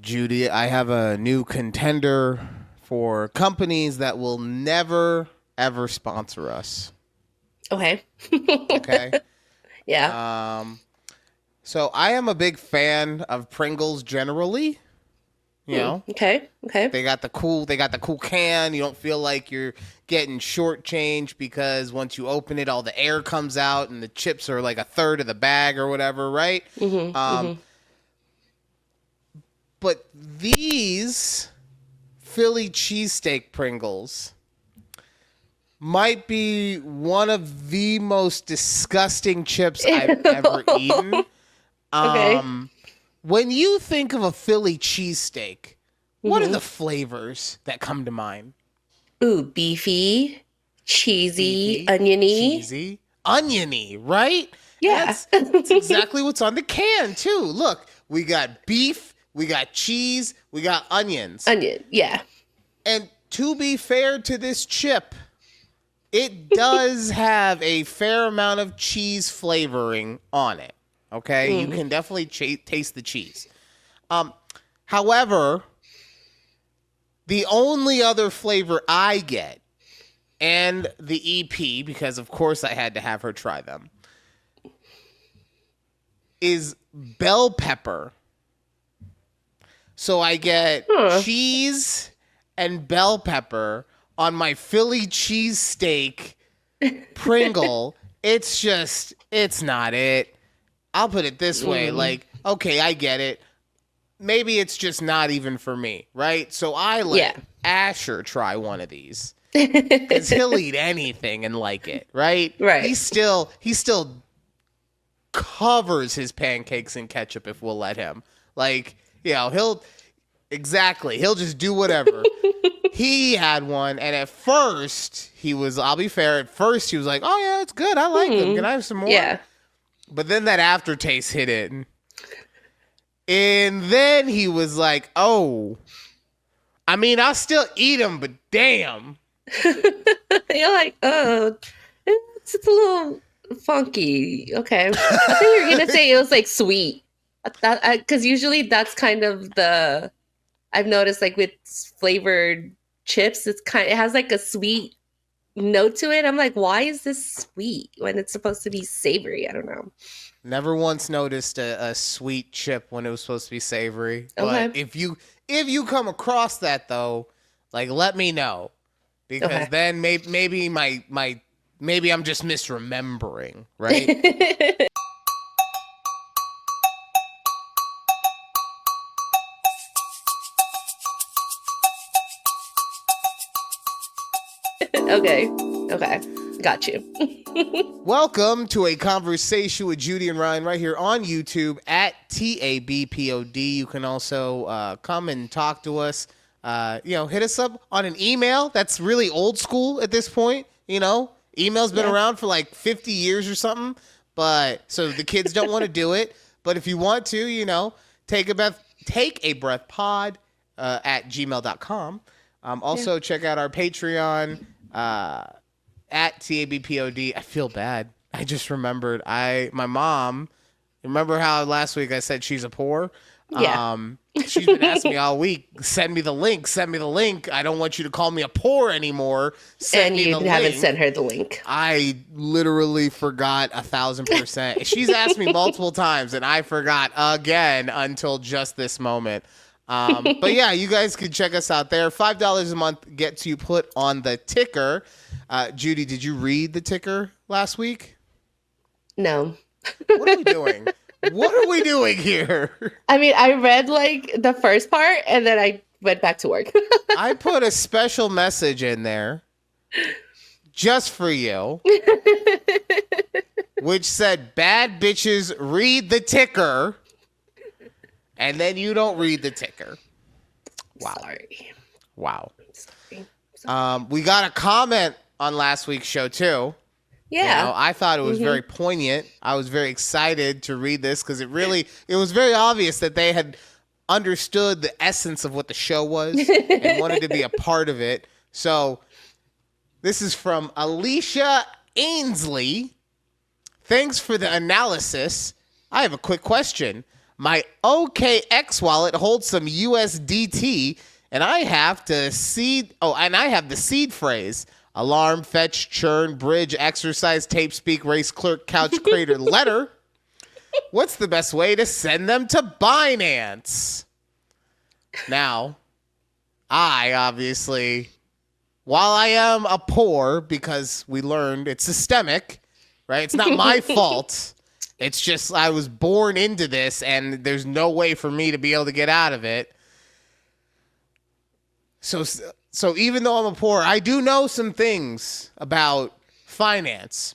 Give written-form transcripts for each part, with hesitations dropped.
Judy, I have a new contender for companies that will never, ever sponsor us. Okay. Okay? Yeah. So I am a big fan of Pringles generally. You know, Okay. they got the cool can. You don't feel like you're getting shortchanged because once you open it, all the air comes out and the chips are like a third of the bag or whatever, right? But these Philly cheesesteak Pringles might be one of the most disgusting chips I've ever eaten. Okay. When you think of a Philly cheesesteak, what are the flavors that come to mind? Ooh, beefy, cheesy, Beefy, oniony. cheesy, oniony, right? Yeah. That's exactly what's on the can, too. Look, we got beef, we got cheese, we got onions. Onion. Yeah. And to be fair to this chip, it does have a fair amount of cheese flavoring on it. Okay, you can definitely taste the cheese. However, the only other flavor I get, and the EP, because of course I had to have her try them, is bell pepper. So I get cheese and bell pepper on my Philly cheesesteak Pringle. It's not it. I'll put it this way, like, okay, I get it. Maybe it's just not even for me, right? So I let Asher try one of these because he'll eat anything and like it, right? Right. He still covers his pancakes in ketchup if we'll let him. Like, you know, he'll just do whatever. He had one, and at first I'll be fair, at first he was like, oh yeah, it's good. I like them. Can I have some more? Yeah. But then that aftertaste hit it. And then he was like, oh, I mean, I'll still eat them, but damn. You're like, oh, it's a little funky. Okay. I thought you were going to say it was like sweet. Because usually that's kind of I've noticed like with flavored chips, it has like a sweet note to it. I'm like, why is this sweet when it's supposed to be savory? I don't know. Never once noticed a sweet chip when it was supposed to be savory. Okay. But if you come across that though, like let me know, because then maybe maybe I'm just misremembering, right? Okay. Got you. Welcome to a conversation with Judy and Ryan right here on YouTube at takeabreathpod. You can also come and talk to us. Hit us up on an email. That's really old school at this point. You know, email's been around for like 50 years or something. But so the kids don't want to do it. But if you want to, you know, take a breath pod at gmail.com. Also check out our Patreon at TABPOD. I feel bad. I just remembered my mom, remember how last week I said she's a poor? Yeah. She's been asking me all week, send me the link. I don't want you to call me a poor anymore. And you haven't sent her the link. I literally forgot 1,000%. She's asked me multiple times and I forgot again until just this moment. But yeah, you guys can check us out there. $5 a month gets you put on the ticker. Judy, did you read the ticker last week? No. What are we doing? What are we doing here? I mean, I read like the first part and then I went back to work. I put a special message in there just for you, which said, bad bitches read the ticker. And then you don't read the ticker. Wow. Sorry. Wow. Sorry. We got a comment on last week's show too. Yeah. You know, I thought it was very poignant. I was very excited to read this because it was very obvious that they had understood the essence of what the show was and wanted to be a part of it. So this is from Alicia Ainsley. Thanks for the analysis. I have a quick question. My OKX wallet holds some USDT, and I have the seed phrase: alarm, fetch, churn, bridge, exercise, tape, speak, race, clerk, couch, crater, letter. What's the best way to send them to Binance? Now, I obviously, while I am a poor, because we learned it's systemic, right? It's not my fault. It's just I was born into this, and there's no way for me to be able to get out of it. So even though I'm a poor, I do know some things about finance,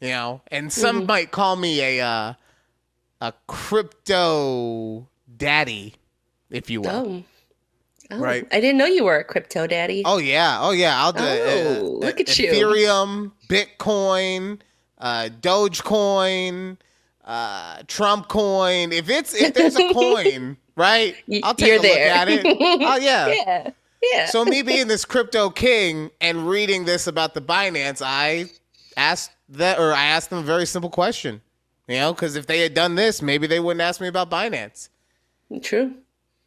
and some might call me a crypto daddy, if you will. Oh, right. I didn't know you were a crypto daddy. Oh yeah. I'll do look at you. Ethereum, Bitcoin, Dogecoin, Trump coin. If there's a coin, right? I'll take a look at it. Oh yeah. Yeah. So me being this crypto king and reading this about the Binance, I asked them a very simple question. Because if they had done this, maybe they wouldn't ask me about Binance. True.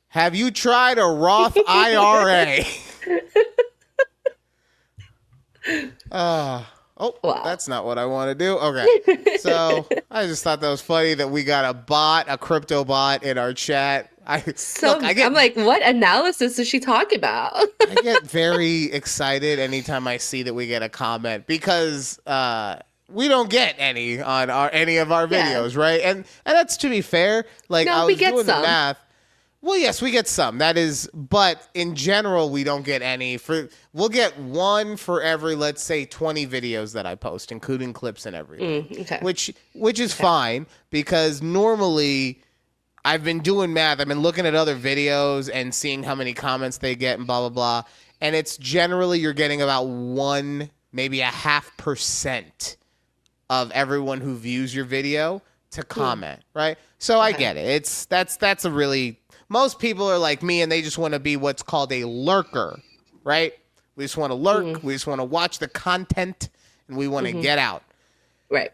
Have you tried a Roth IRA? Wow. That's not what I want to do. Okay. So I just thought that was funny that we got a crypto bot in our chat. I'm like, what analysis is she talking about? I get very excited anytime I see that we get a comment because we don't get any on any of our videos, right? And that's, to be fair. Like, I was doing the math. Well, yes, we get some. That is, but in general, we don't get any. We'll get one for every, let's say, 20 videos that I post, including clips and everything. Okay. Which is fine, because normally I've been doing math. I've been looking at other videos and seeing how many comments they get and blah, blah, blah. And it's generally you're getting about 1%, maybe 0.5% of everyone who views your video to comment, right? So I get it. That's a really... Most people are like me, and they just want to be what's called a lurker, right? We just want to lurk. We just want to watch the content, and we want to get out. Right.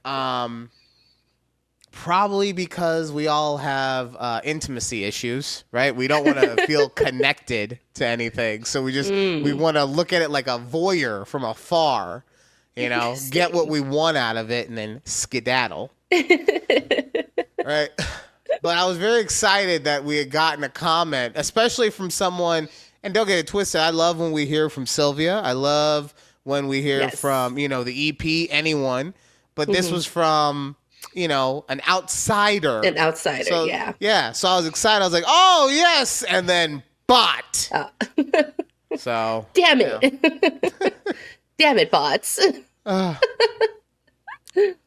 Probably because we all have intimacy issues, right? We don't want to feel connected to anything, so we want to look at it like a voyeur from afar, get what we want out of it, and then skedaddle. Right. But I was very excited that we had gotten a comment, especially from someone, and don't get it twisted, I love when we hear from Sylvia. I love when we hear from, the EP, anyone. But this was from, an outsider. An outsider, so, yeah. Yeah, so I was excited. I was like, oh, yes, and then bot. So. Damn it. Damn it, bots.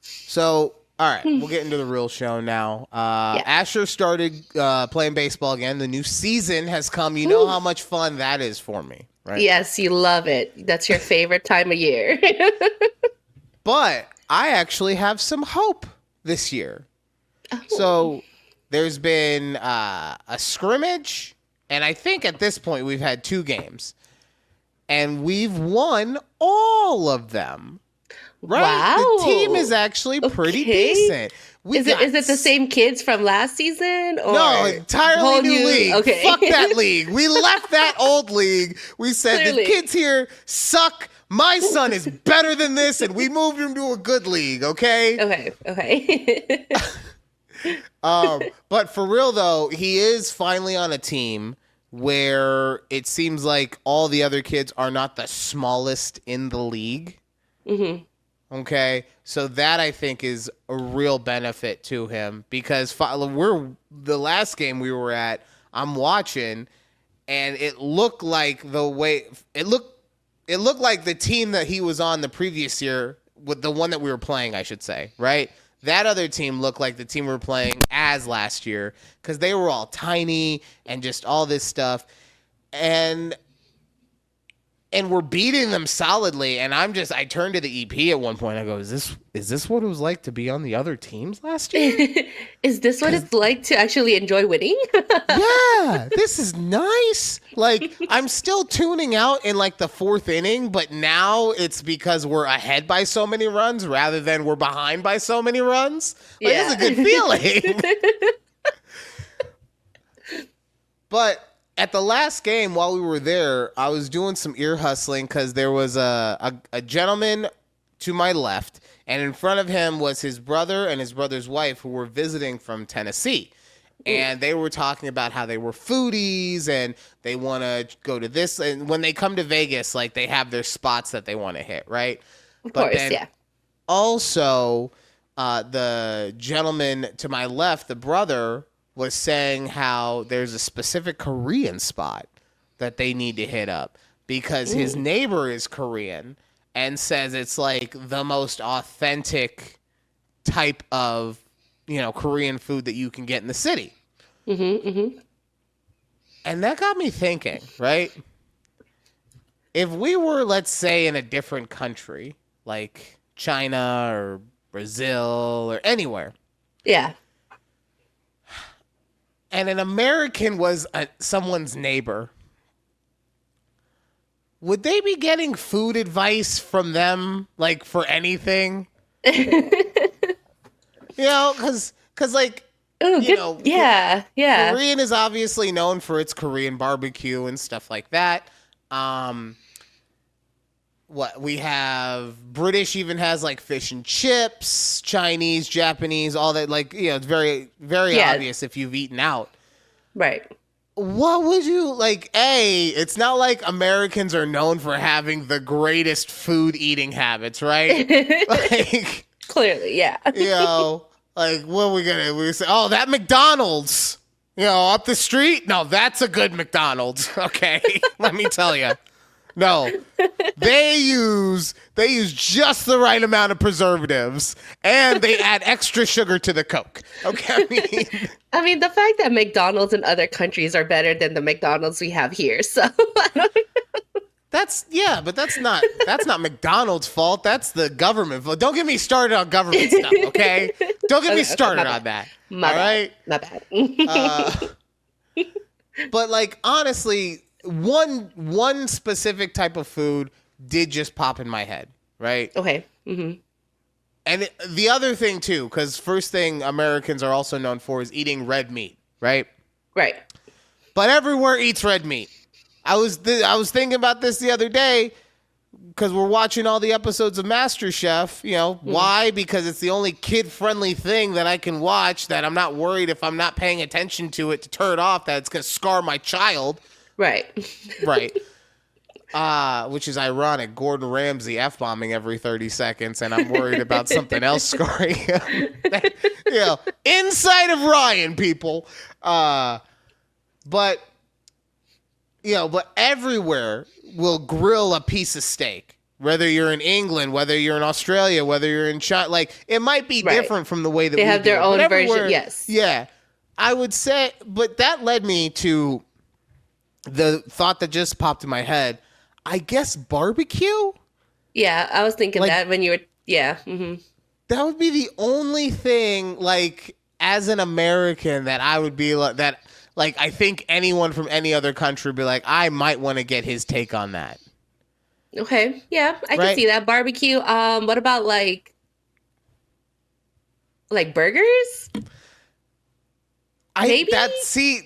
So... All right, we'll get into the real show now. Asher started playing baseball again. The new season has come. You know how much fun that is for me, right? Yes, you love it. That's your favorite time of year. But I actually have some hope this year. Oh. So there's been a scrimmage, and I think at this point we've had 2 games. And we've won all of them. Right. Wow. The team is actually pretty decent. Is it the same kids from last season? Or no, entirely new league. Okay. Fuck that league. We left that old league. We said the kids here suck. My son is better than this, and we moved him to a good league, okay? Okay. But for real, though, he is finally on a team where it seems like all the other kids are not the smallest in the league. Mm-hmm. Okay, so that I think is a real benefit to him because the last game we were at, I'm watching, and it looked like it looked like the team that he was on the previous year, with the one that we were playing, I should say, right? That other team looked like the team we were playing as last year because they were all tiny and just all this stuff, and we're beating them solidly. And I turned to the EP at one point. I go, is this what it was like to be on the other teams last year? Is this what it's like to actually enjoy winning? Yeah, this is nice. Like, I'm still tuning out in like the 4th inning, but now it's because we're ahead by so many runs rather than we're behind by so many runs. Like, it's a good feeling. But at the last game, while we were there, I was doing some ear hustling because there was a gentleman to my left, and in front of him was his brother and his brother's wife who were visiting from Tennessee. And they were talking about how they were foodies and they want to go to this. And when they come to Vegas, like they have their spots that they want to hit, right? Of course, yeah. Also, the gentleman to my left, the brother, was saying how there's a specific Korean spot that they need to hit up because his neighbor is Korean and says it's like the most authentic type of, Korean food that you can get in the city. And that got me thinking, right? If we were, let's say, in a different country, like China or Brazil or anywhere. Yeah. And an American was someone's neighbor, would they be getting food advice from them, like, for anything? Because like, yeah. Korean is obviously known for its Korean barbecue and stuff like that. What we have, British even has like fish and chips, Chinese, Japanese, all that. Like, it's very, very obvious if you've eaten out. Right. What would you like? It's not like Americans are known for having the greatest food eating habits, right? Like, clearly, yeah. Like, what are we say? Oh, that McDonald's, up the street. No, that's a good McDonald's. Okay, let me tell you. No, they use just the right amount of preservatives, and they add extra sugar to the Coke. Okay, I mean, the fact that McDonald's in other countries are better than the McDonald's we have here, so but that's not McDonald's fault. That's the government fault. Don't get me started on government stuff, okay? Don't get me started on that. All right, my bad. But like, honestly, one specific type of food did just pop in my head, right? Okay. And the other thing too, because first thing Americans are also known for is eating red meat, right? Right. But everywhere eats red meat. I was thinking about this the other day because we're watching all the episodes of MasterChef. Why? Because it's the only kid-friendly thing that I can watch that I'm not worried if I'm not paying attention to it to turn it off that it's going to scar my child. Right. Right. Which is ironic. Gordon Ramsay F-bombing every 30 seconds, and I'm worried about something else scoring him. Inside of Ryan, people. But everywhere will grill a piece of steak. Whether you're in England, whether you're in Australia, whether you're in China. Like, it might be different from the way that they have their own version. Yes. Yeah. I would say, but that led me to the thought that just popped in my head. I guess barbecue? Yeah, I was thinking that when you were, That would be the only thing, like, as an American that I would be like, that, like, I think anyone from any other country would be like, I might want to get his take on that. Okay, yeah, I can see that. Barbecue. What about like burgers? Maybe? I could see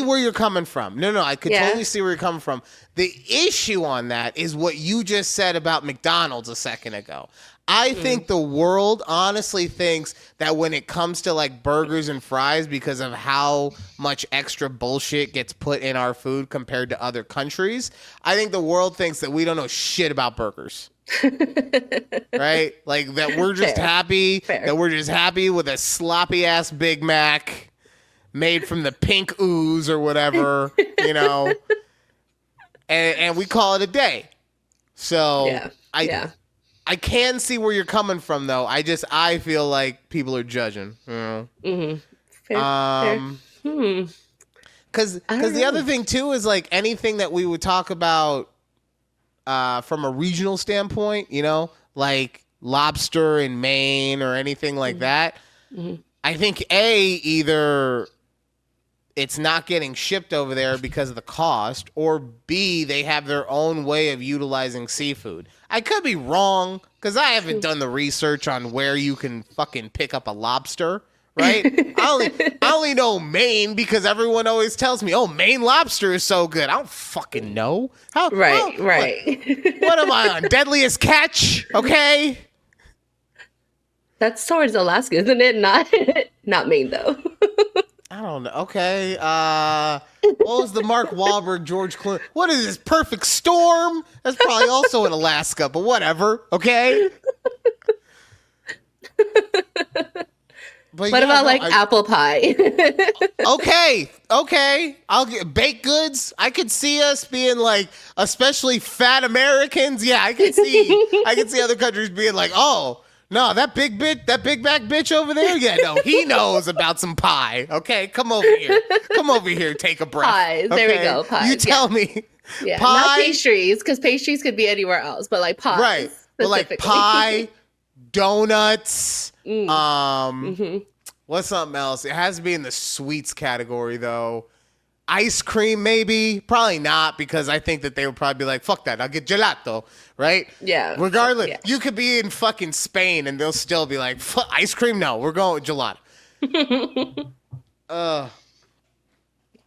where you're coming from. No, I could totally see where you're coming from. The issue on that is what you just said about McDonald's a second ago. I think the world honestly thinks that when it comes to like burgers and fries, because of how much extra bullshit gets put in our food compared to other countries, I think the world thinks that we don't know shit about burgers. Right? Like that we're just happy that we're just happy with a sloppy ass Big Mac made from the pink ooze or whatever, and we call it a day. So I can see where you're coming from though. I feel like people are judging. Fair. Because the other thing too is like anything that we would talk about from a regional standpoint, like lobster in Maine or anything like that. I think either it's not getting shipped over there because of the cost, or B, they have their own way of utilizing seafood. I could be wrong because I haven't done the research on where you can fucking pick up a lobster, right? I only know Maine because everyone always tells me, "Oh, Maine lobster is so good." I don't fucking know. Right. What am I on? Deadliest Catch? Okay. That's towards Alaska, isn't it? Not Maine though. I don't know. Okay. What was the Mark Wahlberg, George Clooney? What is this? Perfect Storm? That's probably also in Alaska, but whatever. Okay. But What about apple pie? Okay. I'll get baked goods. I could see us being like, especially fat Americans. Yeah, I can see other countries being like, oh. No, that big back bitch over there. Yeah, no, he knows about some pie. Okay, come over here. Take a breath. Pies. Okay? There we go. Pies. You tell me. Yeah, pie, not pastries, because pastries could be anywhere else, but like pies. Right, but like pie, donuts. What's something else? It has to be in the sweets category though. Ice cream, maybe. Probably not, because I think that they would probably be like, fuck that, I'll get gelato, right? Yeah. Regardless, yeah. You could be in fucking Spain and they'll still be like, ice cream? No, we're going with gelato.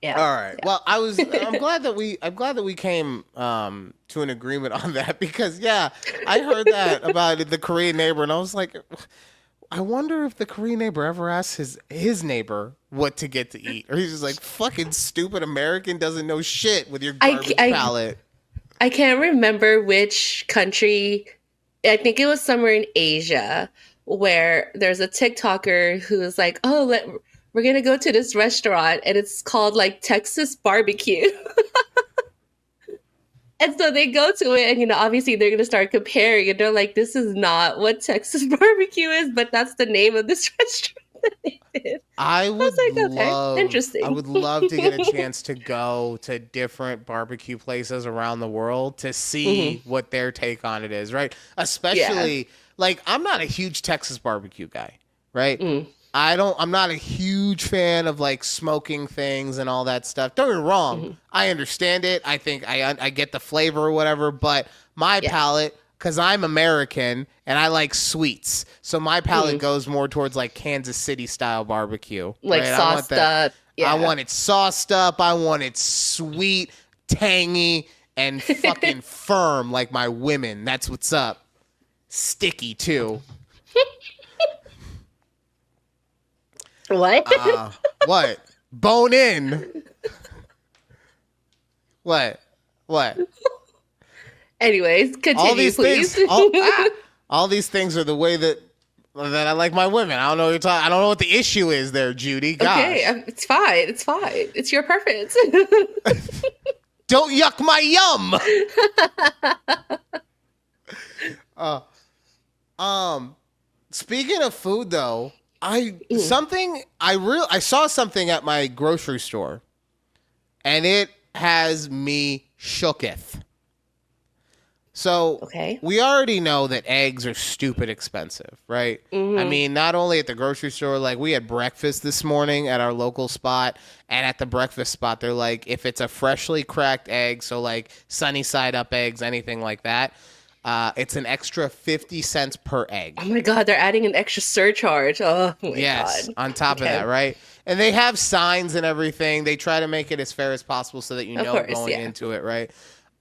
Yeah. All right. Yeah. Well, I'm glad that we came to an agreement on that, because yeah, I heard that about the Korean neighbor and I was like, I wonder if the Korean neighbor ever asks his neighbor what to get to eat. Or he's just like, fucking stupid American doesn't know shit with your garbage palate. I can't remember which country. I think it was somewhere in Asia where there's a TikToker who's like, oh, we're going to go to this restaurant and it's called like Texas barbecue. And so they go to it and, obviously they're going to start comparing and they're like, this is not what Texas barbecue is, but that's the name of this restaurant that they did. I was like, okay, interesting. I would love to get a chance to go to different barbecue places around the world to see what their take on it is, right? Especially, I'm not a huge Texas barbecue guy, right? I'm not a huge fan of smoking things and all that stuff. Don't get me wrong. I understand it. I think I get the flavor or whatever, but my palate, because I'm American and I like sweets. So my palate goes more towards Kansas City style barbecue. Right? Sauced up. Yeah. I want it sauced up. I want it sweet, tangy, and fucking firm like my women. That's what's up. Sticky too. What? What? Bone in. What? Anyways, continue, please. All these things are the way that I like my women. I don't know what you're talking. I don't know what the issue is there, Judy. Gosh. Okay, it's fine. It's your preference. Don't yuck my yum. Speaking of food, though. I saw something at my grocery store, and it has me shooketh. So we already know that eggs are stupid expensive, right? I mean, not only at the grocery store, we had breakfast this morning at our local spot, and at the breakfast spot, they're like, if it's a freshly cracked egg, so sunny side up eggs, anything like that, it's an extra 50 cents per egg. Oh my God, they're adding an extra surcharge. Oh my yes, God. On top of that, right? And they have signs and everything. They try to make it as fair as possible so that going into it, right?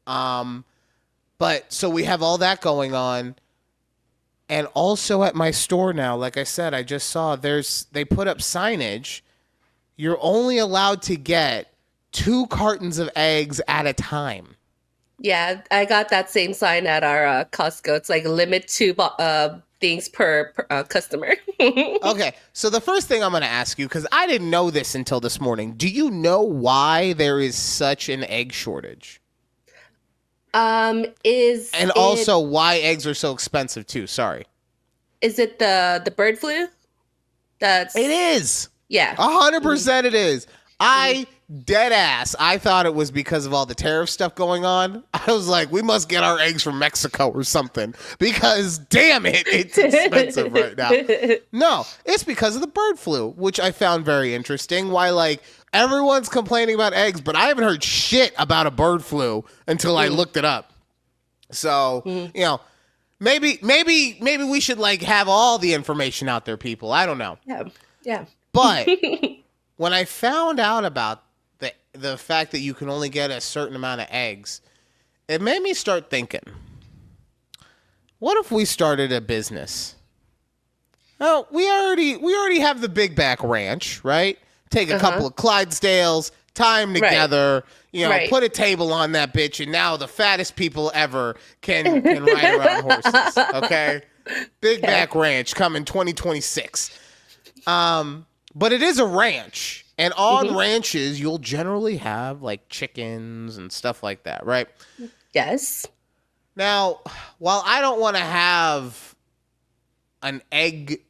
But so we have all that going on. And also at my store now, like I said, I just saw they put up signage. You're only allowed to get 2 cartons of eggs at a time. Yeah, I got that same sign at our Costco. It's limit 2 things per customer. Okay, so the first thing I'm going to ask you, because I didn't know this until this morning, do you know why there is such an egg shortage? Also why eggs are so expensive too? Sorry. Is it the bird flu? It is. Yeah. 100% it is. Dead ass. I thought it was because of all the tariff stuff going on. I was like, we must get our eggs from Mexico or something, because damn it, it's expensive right now. No, it's because of the bird flu, which I found very interesting. Why everyone's complaining about eggs, but I haven't heard shit about a bird flu until I looked it up. So, maybe we should have all the information out there, people. I don't know. Yeah. Yeah. But when I found out about the fact that you can only get a certain amount of eggs, it made me start thinking, what if we started a business? Oh, we already have the Big Back Ranch, right? Take a couple of Clydesdales, tie them together, put a table on that bitch, and now the fattest people ever can ride around horses. Okay, Big Back Ranch coming 2026. But it is a ranch, and on ranches you'll generally have like chickens and stuff like that, right? Yes. Now, while I don't want to have an egg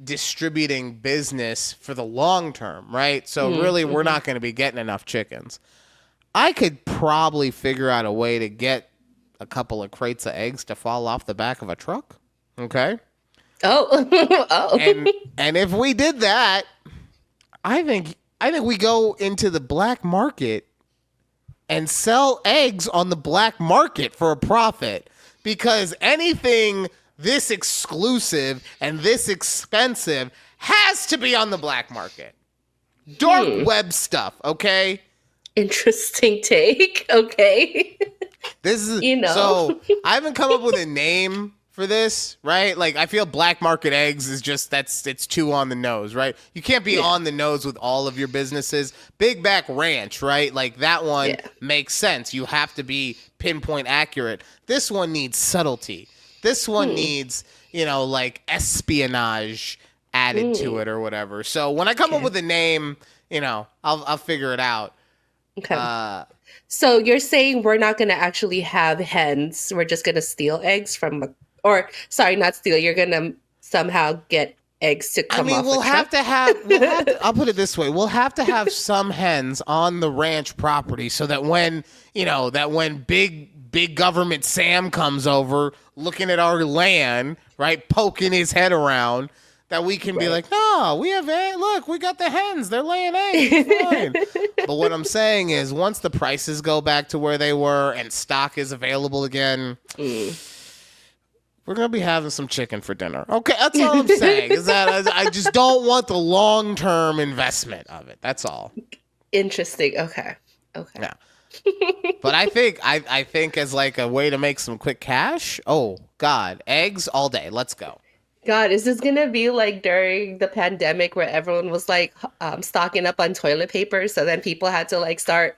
distributing business for the long term, right? So really we're not going to be getting enough chickens. I could probably figure out a way to get a couple of crates of eggs to fall off the back of a truck. Okay? Oh. And if we did that, I think we go into the black market and sell eggs on the black market for a profit, because anything this exclusive and this expensive has to be on the black market. Dark web stuff, okay? Interesting take. Okay. This is so I haven't come up with a name for this, right? Like, I feel black market eggs is just it's too on the nose, right? You can't be on the nose with all of your businesses. Big Back Ranch, right? Like, that one makes sense. You have to be pinpoint accurate. This one needs subtlety. This one needs, like espionage added to it or whatever. So when I come up with a name, I'll figure it out. Okay. So you're saying we're not going to actually have hens. We're just going to steal eggs from, not steal. You're going to somehow get eggs to come off. We'll have to have, I'll put it this way. We'll have to have some hens on the ranch property so that when big government Sam comes over looking at our land, right, poking his head around, that we can be like, no, we have eggs. Look, we got the hens. They're laying eggs. It's fine. But what I'm saying is, once the prices go back to where they were and stock is available again, we're going to be having some chicken for dinner. Okay, that's all I'm saying. Is that I just don't want the long-term investment of it. That's all. Interesting. Okay. Yeah. But I think as like a way to make some quick cash, oh, God, eggs all day. Let's go. God, is this going to be like during the pandemic where everyone was like stocking up on toilet paper? So then people had to like start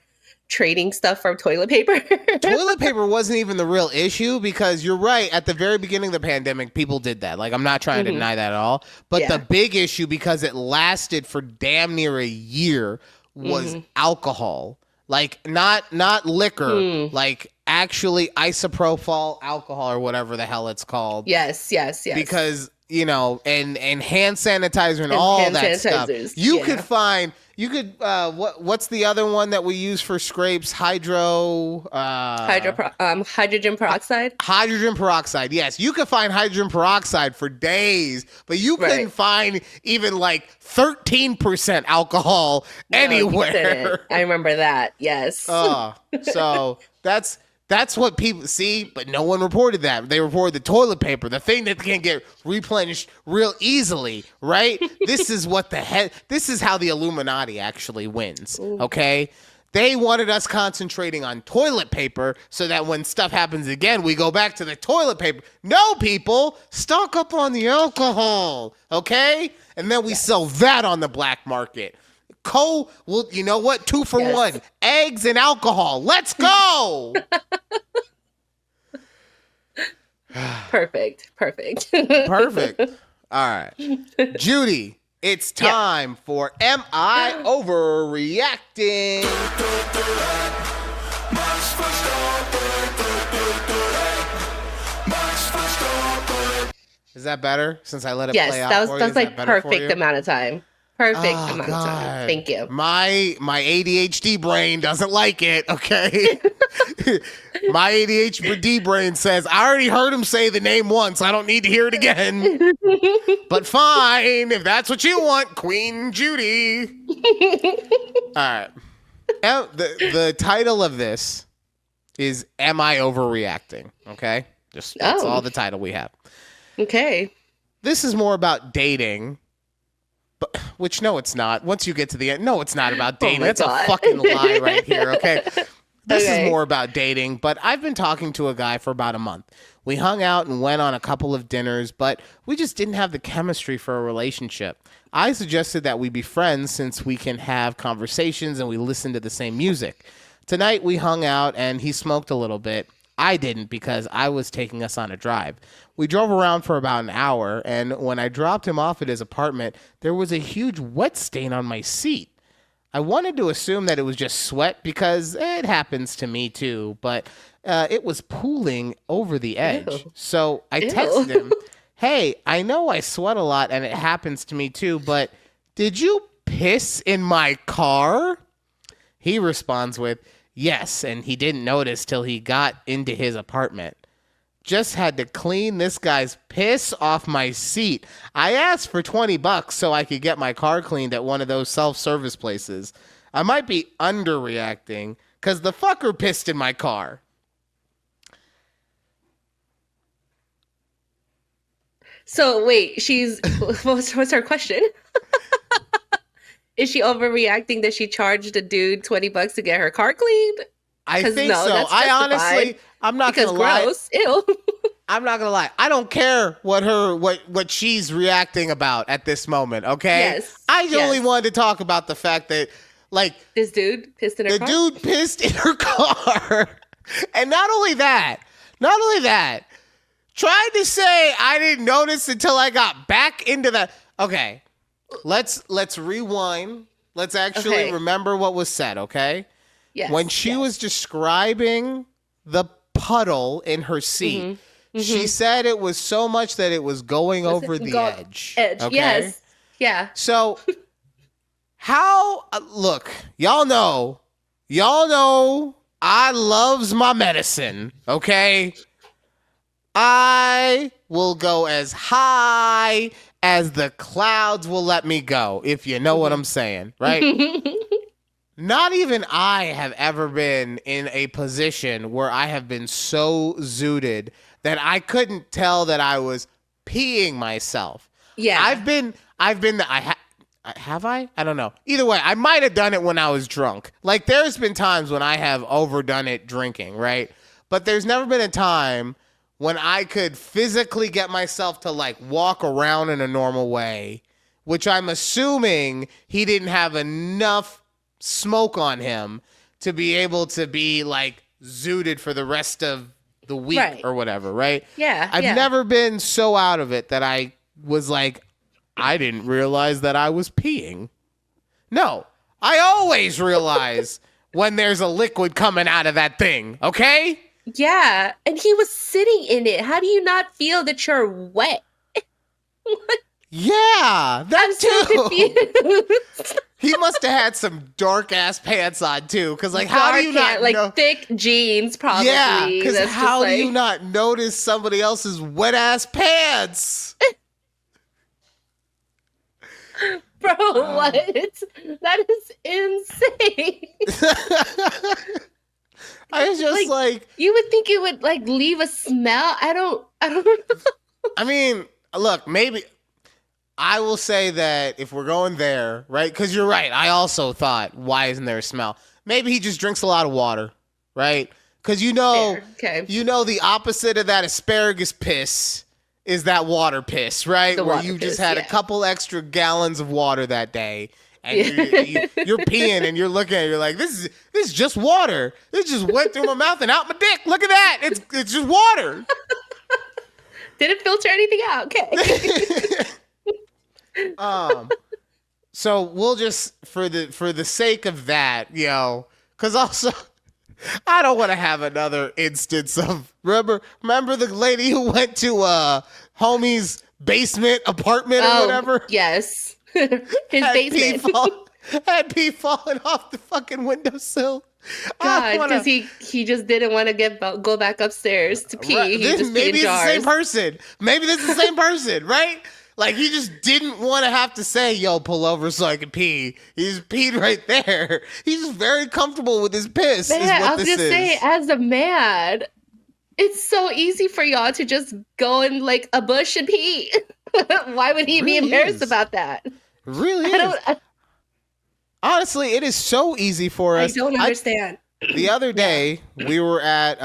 trading stuff for toilet paper. Toilet paper wasn't even the real issue, because you're right. At the very beginning of the pandemic, people did that. Like, I'm not trying to deny that at all. But the big issue, because it lasted for damn near a year, was alcohol. Like, not liquor, like actually isopropyl alcohol or whatever the hell it's called. Yes. Because, and hand sanitizer and all that stuff. You could what's the other one that we use for scrapes? Hydrogen peroxide. Hydrogen peroxide. Yes, you could find hydrogen peroxide for days, but you couldn't find even like 13% alcohol anywhere. I remember that. Yes. So that's what people see, but no one reported that. They reported the toilet paper, the thing that can get replenished real easily, right? This is how the Illuminati actually wins, okay? They wanted us concentrating on toilet paper so that when stuff happens again, we go back to the toilet paper. No, people, stock up on the alcohol, okay? And then we sell that on the black market. Well, you know what? 2 for 1. Eggs and alcohol. Let's go. Perfect. Perfect. All right. Judy, it's time for Am I Overreacting? Is that better since I let it play out? Yes, that was like perfect amount of time. Perfect amount of time. Thank you. My ADHD brain doesn't like it, okay? My ADHD brain says, I already heard him say the name once. I don't need to hear it again. But fine, if that's what you want, Queen Judy. All right. The title of this is Am I Overreacting? Okay? That's all the title we have. Okay. This is more about dating But which no, it's not. Once you get to the end, no, it's not about Oh dating. my That's God. a fucking lie right here. Okay. This Okay. is more about dating, but I've been talking to a guy for about a month. We hung out and went on a couple of dinners, but we just didn't have the chemistry for a relationship. I suggested that we be friends since we can have conversations and we listen to the same music. Tonight we hung out and he smoked a little bit. I didn't because I was taking us on a drive. We drove around for about an hour, and when I dropped him off at his apartment, there was a huge wet stain on my seat. I wanted to assume that it was just sweat because it happens to me too, but it was pooling over the edge. Ew. So I Ew. texted him, hey, I know I sweat a lot and it happens to me too, but did you piss in my car? He responds with, yes, and he didn't notice till he got into his apartment. Just had to clean this guy's piss off my seat. I asked for $20 so I could get my car cleaned at one of those self-service places. I might be underreacting because the fucker pissed in my car. So wait, what's her question? Is she overreacting that she charged a dude $20 to get her car cleaned? I think no, so. that's I honestly, justified. I'm not Because gonna lie. gross. Ew. I'm not gonna lie. I don't care what she's reacting about at this moment. Okay. Yes. I only Yes. wanted to talk about the fact that, like, This dude pissed in her the car? dude pissed in her car, and not only that, tried to say I didn't notice until I got back into the. Okay, let's rewind. Let's actually Okay. remember what was said. Okay. Yes. When she was describing the puddle in her seat, she said it was so much that it was going over the edge. Okay? Yes. Yeah. So, how, look, y'all know, I loves my medicine, okay? I will go as high as the clouds will let me go, if you know what I'm saying, right? Not even I have ever been in a position where I have been so zooted that I couldn't tell that I was peeing myself. Yeah. Have I? I don't know. Either way, I might have done it when I was drunk. Like, there's been times when I have overdone it drinking, right? But there's never been a time when I could physically get myself to, like, walk around in a normal way, which I'm assuming he didn't have enough smoke on him to be able to be, like, zooted for the rest of the week or whatever, right? Yeah. I've never been so out of it that I was like, I didn't realize that I was peeing. No, I always realize when there's a liquid coming out of that thing, okay? Yeah. And he was sitting in it. How do you not feel that you're wet? Yeah, that I'm so too. confused. He must have had some dark ass pants on too, because like, how do you not like know? thick jeans? Probably. Yeah, because That's how just do you like- not notice somebody else's wet ass pants? Bro, what? That is insane. I was just like, You would think it would like leave a smell. I don't know. I mean, look, maybe I will say that if we're going there, right? Because you're right. I also thought, why isn't there a smell? Maybe he just drinks a lot of water, right? Because Fair. Okay. you know the opposite of that asparagus piss is that water piss, right? The Where water you just piss, had a yeah. couple extra gallons of water that day. And you're peeing and you're looking at it, you're like, this is just water. This just went through my mouth and out my dick. Look at that. It's just water. Didn't filter anything out. Okay. So we'll just for the sake of that, because also I don't want to have another instance of remember the lady who went to homie's basement apartment or whatever. Yes. His basement. Had pee falling off the fucking windowsill. God, because he just didn't want to go back upstairs to pee. Right. He just peed in Maybe it's jars. the same person. Maybe this is the same person, right? Like, he just didn't want to have to say, yo, pull over so I can pee. He just peed right there. He's just very comfortable with his piss, Man, is what I was this just is. saying, as a man, it's so easy for y'all to just go in like a bush and pee. Why would he be Really embarrassed is. about that? really I is. don't. Honestly, it is so easy for I us. don't understand. The other day, we were at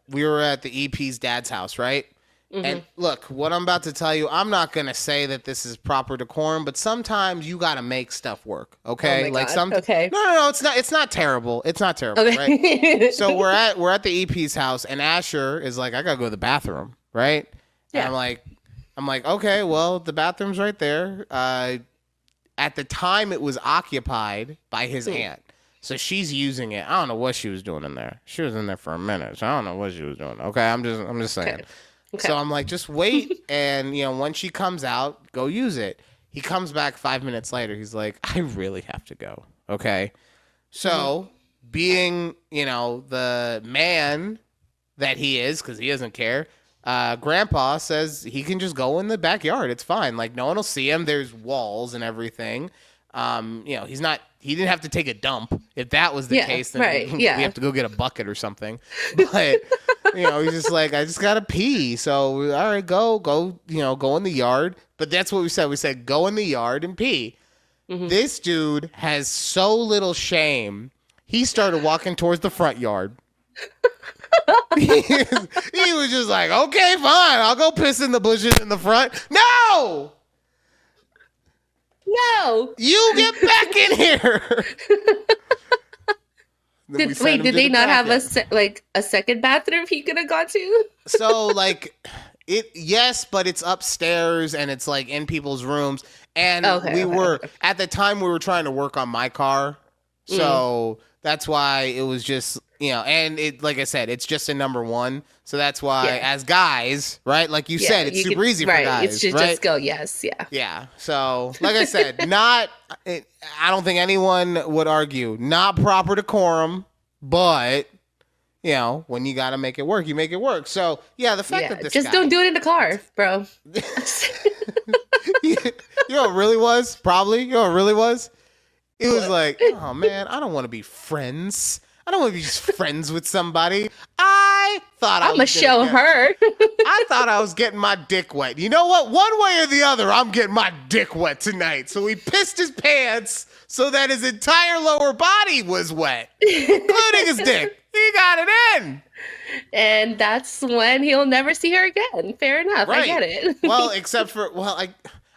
the EP's dad's house, right? And look, what I'm about to tell you, I'm not gonna say that this is proper decorum, but sometimes you gotta make stuff work, okay? Oh my God. Okay. No, it's not terrible. It's not terrible, Okay. right? So we're at the EP's house, and Asher is like, I gotta go to the bathroom, right? Yeah. And I'm like, okay, well, the bathroom's right there. At the time, it was occupied by his aunt. So she's using it. I don't know what she was doing in there. She was in there for a minute. So I don't know what she was doing. Okay, I'm just saying. Okay. So I'm like, just wait, and when she comes out, go use it. He comes back 5 minutes later. He's like, I really have to go. Okay. So being, the man that he is, because he doesn't care, Grandpa says he can just go in the backyard. It's fine. Like, no one will see him. There's walls and everything. He didn't have to take a dump. If that was the case, then we have to go get a bucket or something. But, he's just like, I just got to pee. So, all right, go, go in the yard. But that's what we said. We said, go in the yard and pee. This dude has so little shame. He started walking towards the front yard. He was just like, okay, fine. I'll go piss in the bushes in the front. No! No! You get back in here! Did they not have a second bathroom he could have gone to? So, yes, but it's upstairs and it's like in people's rooms. And at the time we were trying to work on my car. So that's why it was just, and it, like I said, it's just a number one. So that's why as guys, right? Like you said, it's super easy for guys. It's just go, yes, yeah. Yeah. So, like I said, I don't think anyone would argue, not proper decorum, but, when you got to make it work, you make it work. So, yeah, the fact that this just don't do it in the car, bro. You know what it really was? Probably. You know what it really was? It was like, oh, man, I don't want to be friends. I don't want to be just friends with somebody. I thought I'm going to show her. I thought I was getting my dick wet. You know what? One way or the other, I'm getting my dick wet tonight. So he pissed his pants so that his entire lower body was wet, including his dick. He got it in. And that's when he'll never see her again. Fair enough. Right. I get it. Well,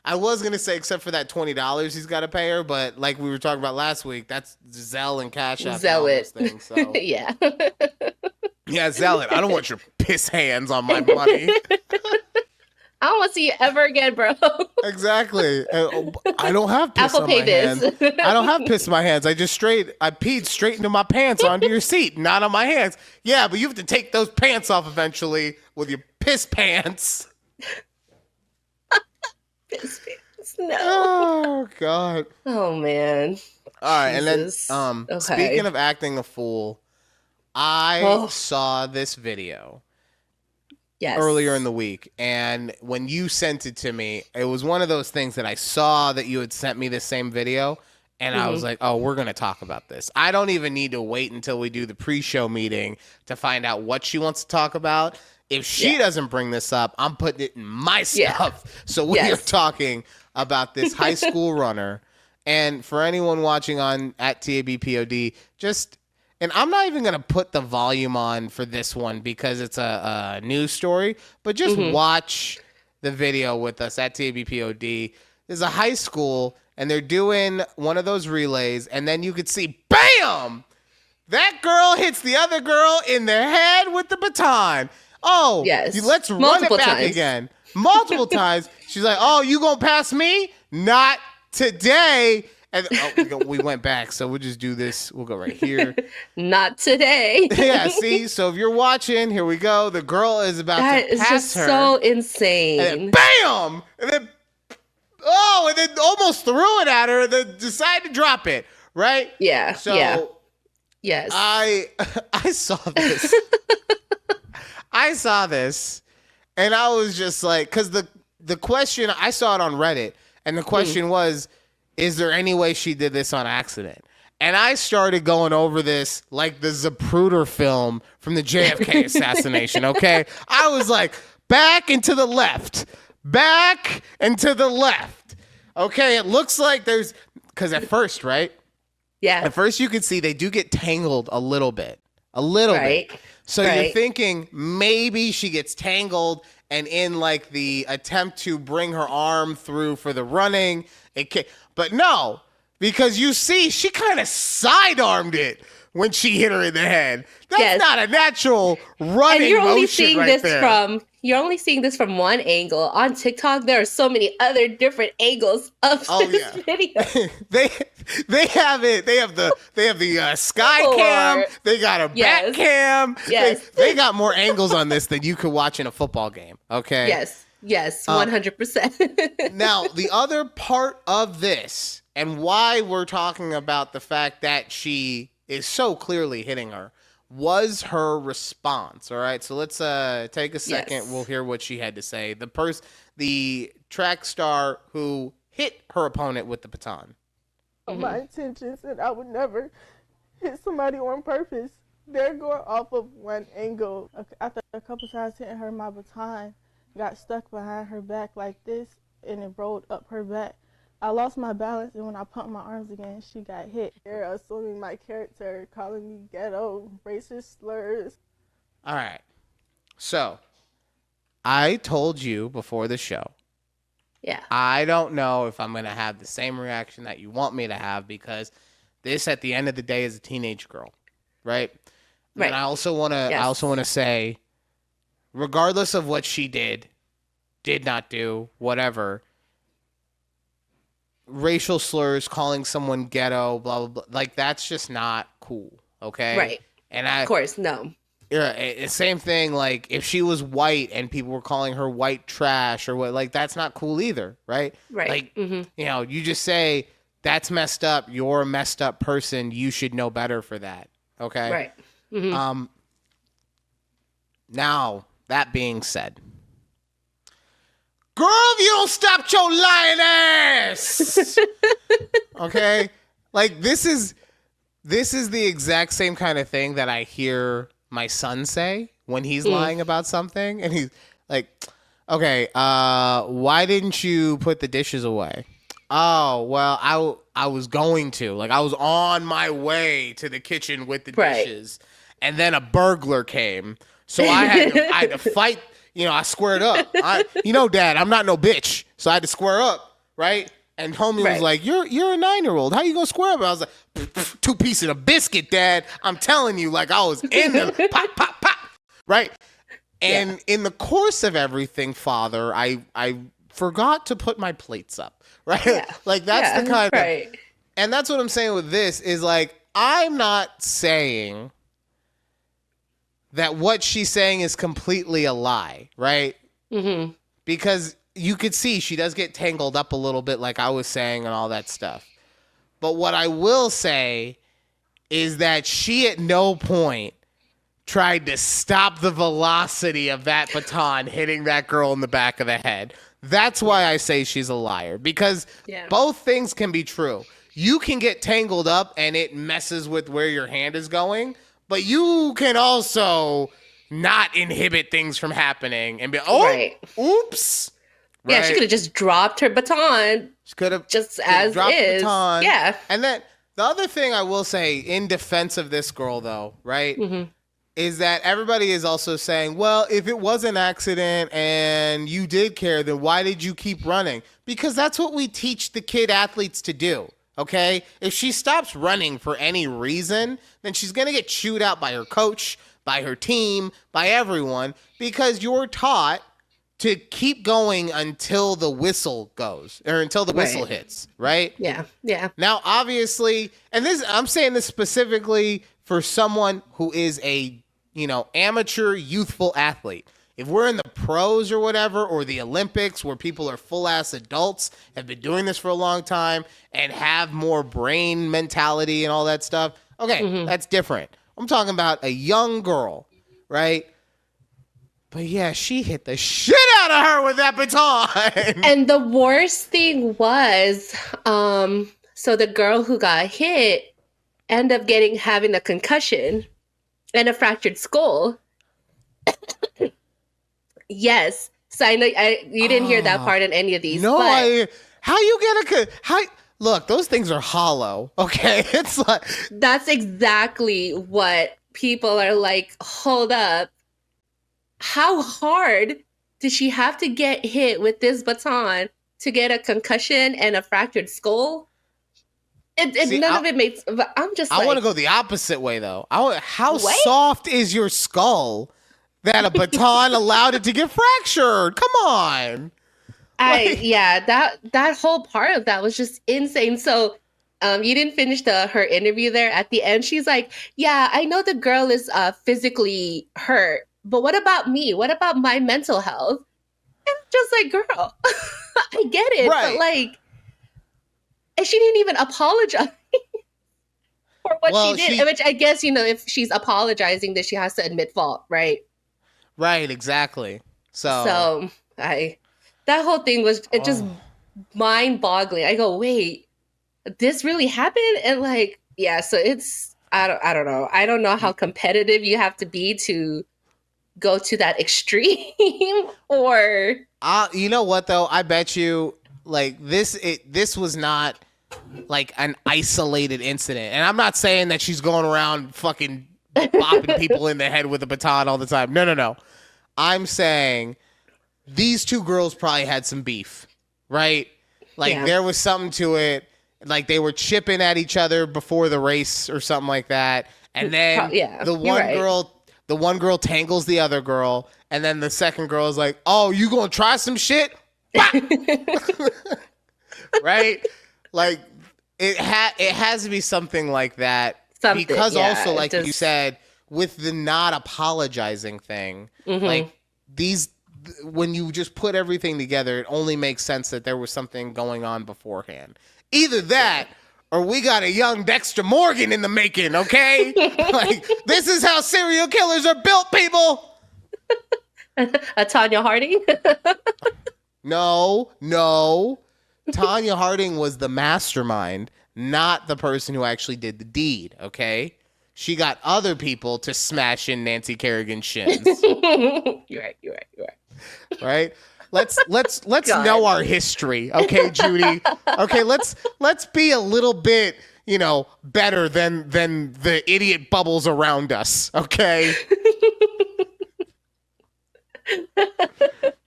I was going to say except for that $20 he's got to pay her, but like we were talking about last week, that's Zelle and Cash App. Zelle it. Things, so. Yeah. Yeah, Zelle it. I don't want your piss hands on my money. I don't want to see you ever again, bro. Exactly. I don't have piss Apple on Pay my this. hands. I don't have piss in my hands. I peed straight into my pants onto your seat, not on my hands. Yeah, but you have to take those pants off eventually with your piss pants. Piss pants. No. Oh, God. Oh, man. All right, Jesus. and then speaking of acting a fool, I saw this video. Yes. Earlier in the week, and when you sent it to me, it was one of those things that I saw that you had sent me the same video, and I was like, oh, we're going to talk about this. I don't even need to wait until we do the pre-show meeting to find out what she wants to talk about. If she doesn't bring this up, I'm putting it in my stuff. So we are talking about this high school runner, and for anyone watching on at TABPOD, and I'm not even going to put the volume on for this one because it's a news story, but just watch the video with us at TABPOD. There's a high school, and they're doing one of those relays, and then you could see, bam! That girl hits the other girl in the head with the baton. Oh, yes. Let's run it back again. Multiple times. She's like, oh, you going to pass me? Not today. And we went back, so we'll just do this. We'll go right here. Not today. Yeah, see? So if you're watching, here we go. The girl is about to pass her. That is just so insane. And then, bam! And then, and then almost threw it at her, and then decided to drop it, right? Yeah, so, yes. I saw this. I saw this, and I was just like, because the question, I saw it on Reddit, and the question was, is there any way she did this on accident? And I started going over this like the Zapruder film from the JFK assassination, okay? I was like, back and to the left, back and to the left. Okay, it looks like because at first, right? Yeah. At first you can see they do get tangled a little bit. A little bit. So you're thinking maybe she gets tangled and in like the attempt to bring her arm through for the running, but no, because you see she kind of sidearmed it when she hit her in the head. That's not a natural running and you're only motion seeing right this there. you're only seeing this from one angle. On TikTok, there are so many other different angles of this video. they have it. They have the sky cam. They got a back cam. Yes. They got more angles on this than you could watch in a football game. Okay. Yes, 100%. Now, the other part of this and why we're talking about the fact that she is so clearly hitting her was her response. All right, so let's take a second. Yes. We'll hear what she had to say. The track star who hit her opponent with the baton. My intentions, and I would never hit somebody on purpose. They're going off of one angle. After a couple times hitting her, my baton got stuck behind her back like this, and it rolled up her back. I lost my balance, and when I pumped my arms again, she got hit. They're assuming my character, calling me ghetto, racist slurs. All right. So, I told you before the show. Yeah. I don't know if I'm going to have the same reaction that you want me to have because this, at the end of the day, is a teenage girl, right? Right. And I also want to say, regardless of what she did not do, whatever, racial slurs, calling someone ghetto, blah, blah, blah. Like, that's just not cool, okay? Right. And of course, no. Yeah, same thing, like, if she was white and people were calling her white trash or what, like, that's not cool either, right? Right. Like, you know, you just say, that's messed up, you're a messed up person, you should know better for that, okay? Right. Now, that being said, girl, if you don't stop your lying ass, okay? Like, this is the exact same kind of thing that I hear my son say when he's lying about something, and he's like, okay, why didn't you put the dishes away? Oh, well, I was going to. Like, I was on my way to the kitchen with the dishes, and then a burglar came, so I had to fight. You know, I squared up. Dad, I'm not no bitch. So I had to square up, right? And homie was like, you're a 9-year-old. How you gonna square up? I was like, 2 pieces of biscuit, Dad. I'm telling you, like, I was in the pop, pop, pop, right? And in the course of everything, Father, I forgot to put my plates up, right? Yeah. Like, that's the kind of... And that's what I'm saying with this is, like, I'm not saying that what she's saying is completely a lie, right? Mm-hmm. Because you could see she does get tangled up a little bit, like I was saying, and all that stuff. But what I will say is that she at no point tried to stop the velocity of that baton hitting that girl in the back of the head. That's why I say she's a liar, because both things can be true. You can get tangled up and it messes with where your hand is going, but you can also not inhibit things from happening and be, oops. Yeah, she could have just dropped her baton. She could have just as dropped is. The baton. Yeah. And then the other thing I will say in defense of this girl, though, right, is that everybody is also saying, well, if it was an accident and you did care, then why did you keep running? Because that's what we teach the kid athletes to do. Okay, if she stops running for any reason, then she's going to get chewed out by her coach, by her team, by everyone, because you're taught to keep going until the whistle goes or until the whistle hits, right? Yeah, yeah. Now, obviously, and this, I'm saying this specifically for someone who is a, amateur youthful athlete. If we're in the pros or whatever, or the Olympics where people are full-ass adults, have been doing this for a long time, and have more brain mentality and all that stuff, okay, that's different. I'm talking about a young girl, right? But yeah, she hit the shit out of her with that baton. And the worst thing was, so the girl who got hit ended up having a concussion and a fractured skull. Yes. So I know you didn't hear that part in any of these. No, but How you get look, those things are hollow. Okay. It's like, That's exactly what people are like, hold up. How hard did she have to get hit with this baton to get a concussion and a fractured skull? See, None of it makes, but I'm just I like, want to go the opposite way though. How What? soft is your skull that a baton allowed it to get fractured? Come on. that whole part of that was just insane. So you didn't finish her interview there. At the end, she's like, yeah, I know the girl is physically hurt, but what about me? What about my mental health? And I'm just like, girl, I get it, Right. but like, and she didn't even apologize for what she did, which I guess, if she's apologizing, that she has to admit fault, right? Right, exactly. So that whole thing was just mind-boggling. I go, wait, this really happened? And like, yeah, so it's I don't know. I don't know how competitive you have to be to go to that extreme or you know what though? I bet you like this was not like an isolated incident. And I'm not saying that she's going around fucking bopping people in the head with a baton all the time. No. I'm saying these two girls probably had some beef, right? Like there was something to it. Like they were chipping at each other before the race or something like that. And then the one girl tangles the other girl, and then the second girl is like, "Oh, you gonna try some shit?" Right? Like it has to be something like that. Because also, like you said, with the not apologizing thing, like when you just put everything together, it only makes sense that there was something going on beforehand. Either that, or we got a young Dexter Morgan in the making, okay? Like, this is how serial killers are built, people! A Tanya Harding? No. Tanya Harding was the mastermind, not the person who actually did the deed, okay? She got other people to smash in Nancy Kerrigan's shins. You're right. Right? Let's know our history, okay, Judy? Okay, let's be a little bit, better than the idiot bubbles around us, okay?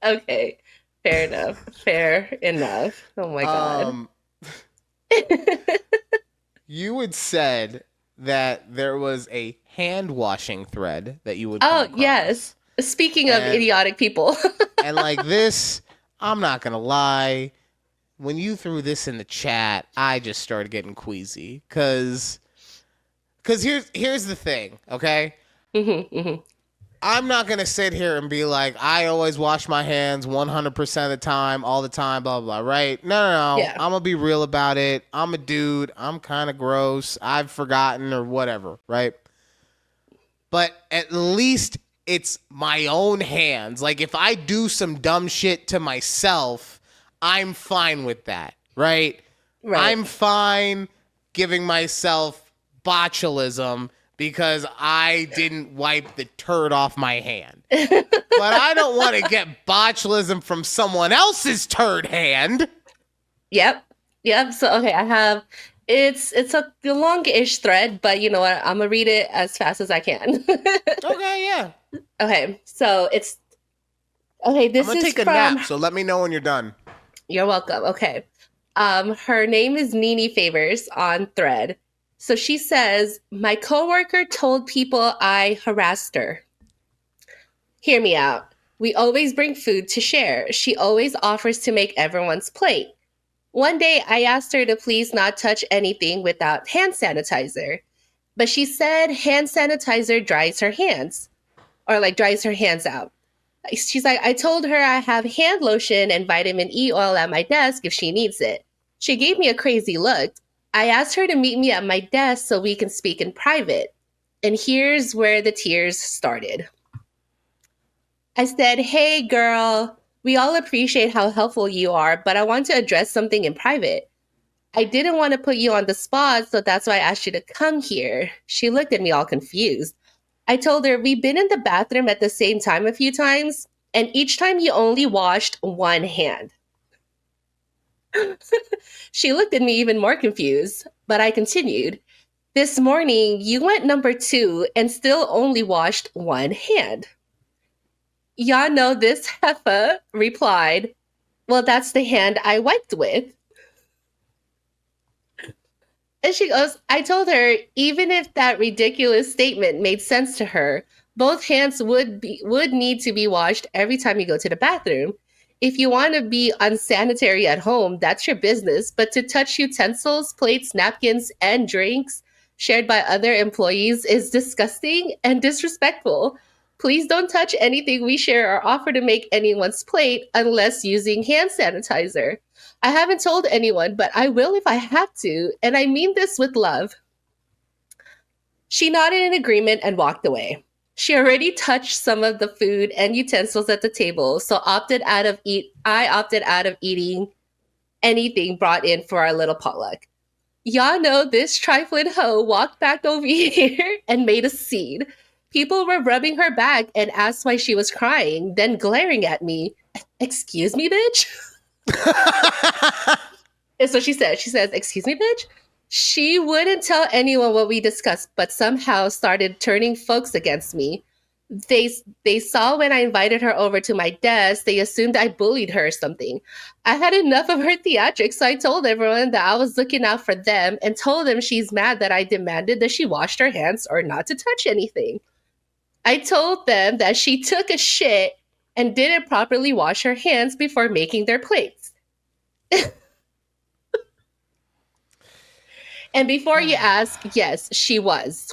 Okay. Fair enough. Oh my god. You had said that there was a hand washing thread that you would yes. Speaking of idiotic people. And like this, I'm not gonna lie, when you threw this in the chat, I just started getting queasy. Cause here's the thing, okay? I'm not gonna sit here and be like, I always wash my hands 100% of the time, all the time, blah blah, right? No. Yeah. I'm gonna be real about it. I'm a dude. I'm kind of gross. I've forgotten or whatever, right? But at least it's my own hands. Like if I do some dumb shit to myself, I'm fine with that, right? I'm fine giving myself botulism because I didn't wipe the turd off my hand. But I don't want to get botulism from someone else's turd hand. Yep. So, okay, I have, it's a long-ish thread, but you know what? I'm going to read it as fast as I can. Okay, yeah. Okay, so this I'm gonna is take a nap, so let me know when you're done. You're welcome. Okay. Her name is Nini Favors on Thread. So she says, my coworker told people I harassed her. Hear me out. We always bring food to share. She always offers to make everyone's plate. One day I asked her to please not touch anything without hand sanitizer. But she said hand sanitizer dries her hands. Or like dries her hands out. She's like, I told her I have hand lotion and vitamin E oil at my desk if she needs it. She gave me a crazy look. I asked her to meet me at my desk so we can speak in private. And here's where the tears started. I said, hey, girl, we all appreciate how helpful you are, but I want to address something in private. I didn't want to put you on the spot, so that's why I asked you to come here. She looked at me all confused. I told her, we've been in the bathroom at the same time a few times, and each time you only washed one hand. She looked at me even more confused, but I continued. This morning, you went number 2 and still only washed one hand. Y'all know this heifer replied, well, that's the hand I wiped with. And she goes, I told her, even if that ridiculous statement made sense to her, both hands would need to be washed every time you go to the bathroom. If you want to be unsanitary at home, that's your business. But to touch utensils, plates, napkins, and drinks shared by other employees is disgusting and disrespectful. Please don't touch anything we share or offer to make anyone's plate unless using hand sanitizer. I haven't told anyone, but I will if I have to, and I mean this with love. She nodded in agreement and walked away. She already touched some of the food and utensils at the table, so I opted out of eating anything brought in for our little potluck. Y'all know this trifling hoe walked back over here and made a scene. People were rubbing her back and asked why she was crying, then glaring at me. Excuse me, bitch? And so she says, excuse me, bitch? She wouldn't tell anyone what we discussed, but somehow started turning folks against me. They saw when I invited her over to my desk, they assumed I bullied her or something. I had enough of her theatrics, so I told everyone that I was looking out for them and told them she's mad that I demanded that she washed her hands or not to touch anything. I told them that she took a shit and didn't properly wash her hands before making their plates. And before you ask, yes, she was.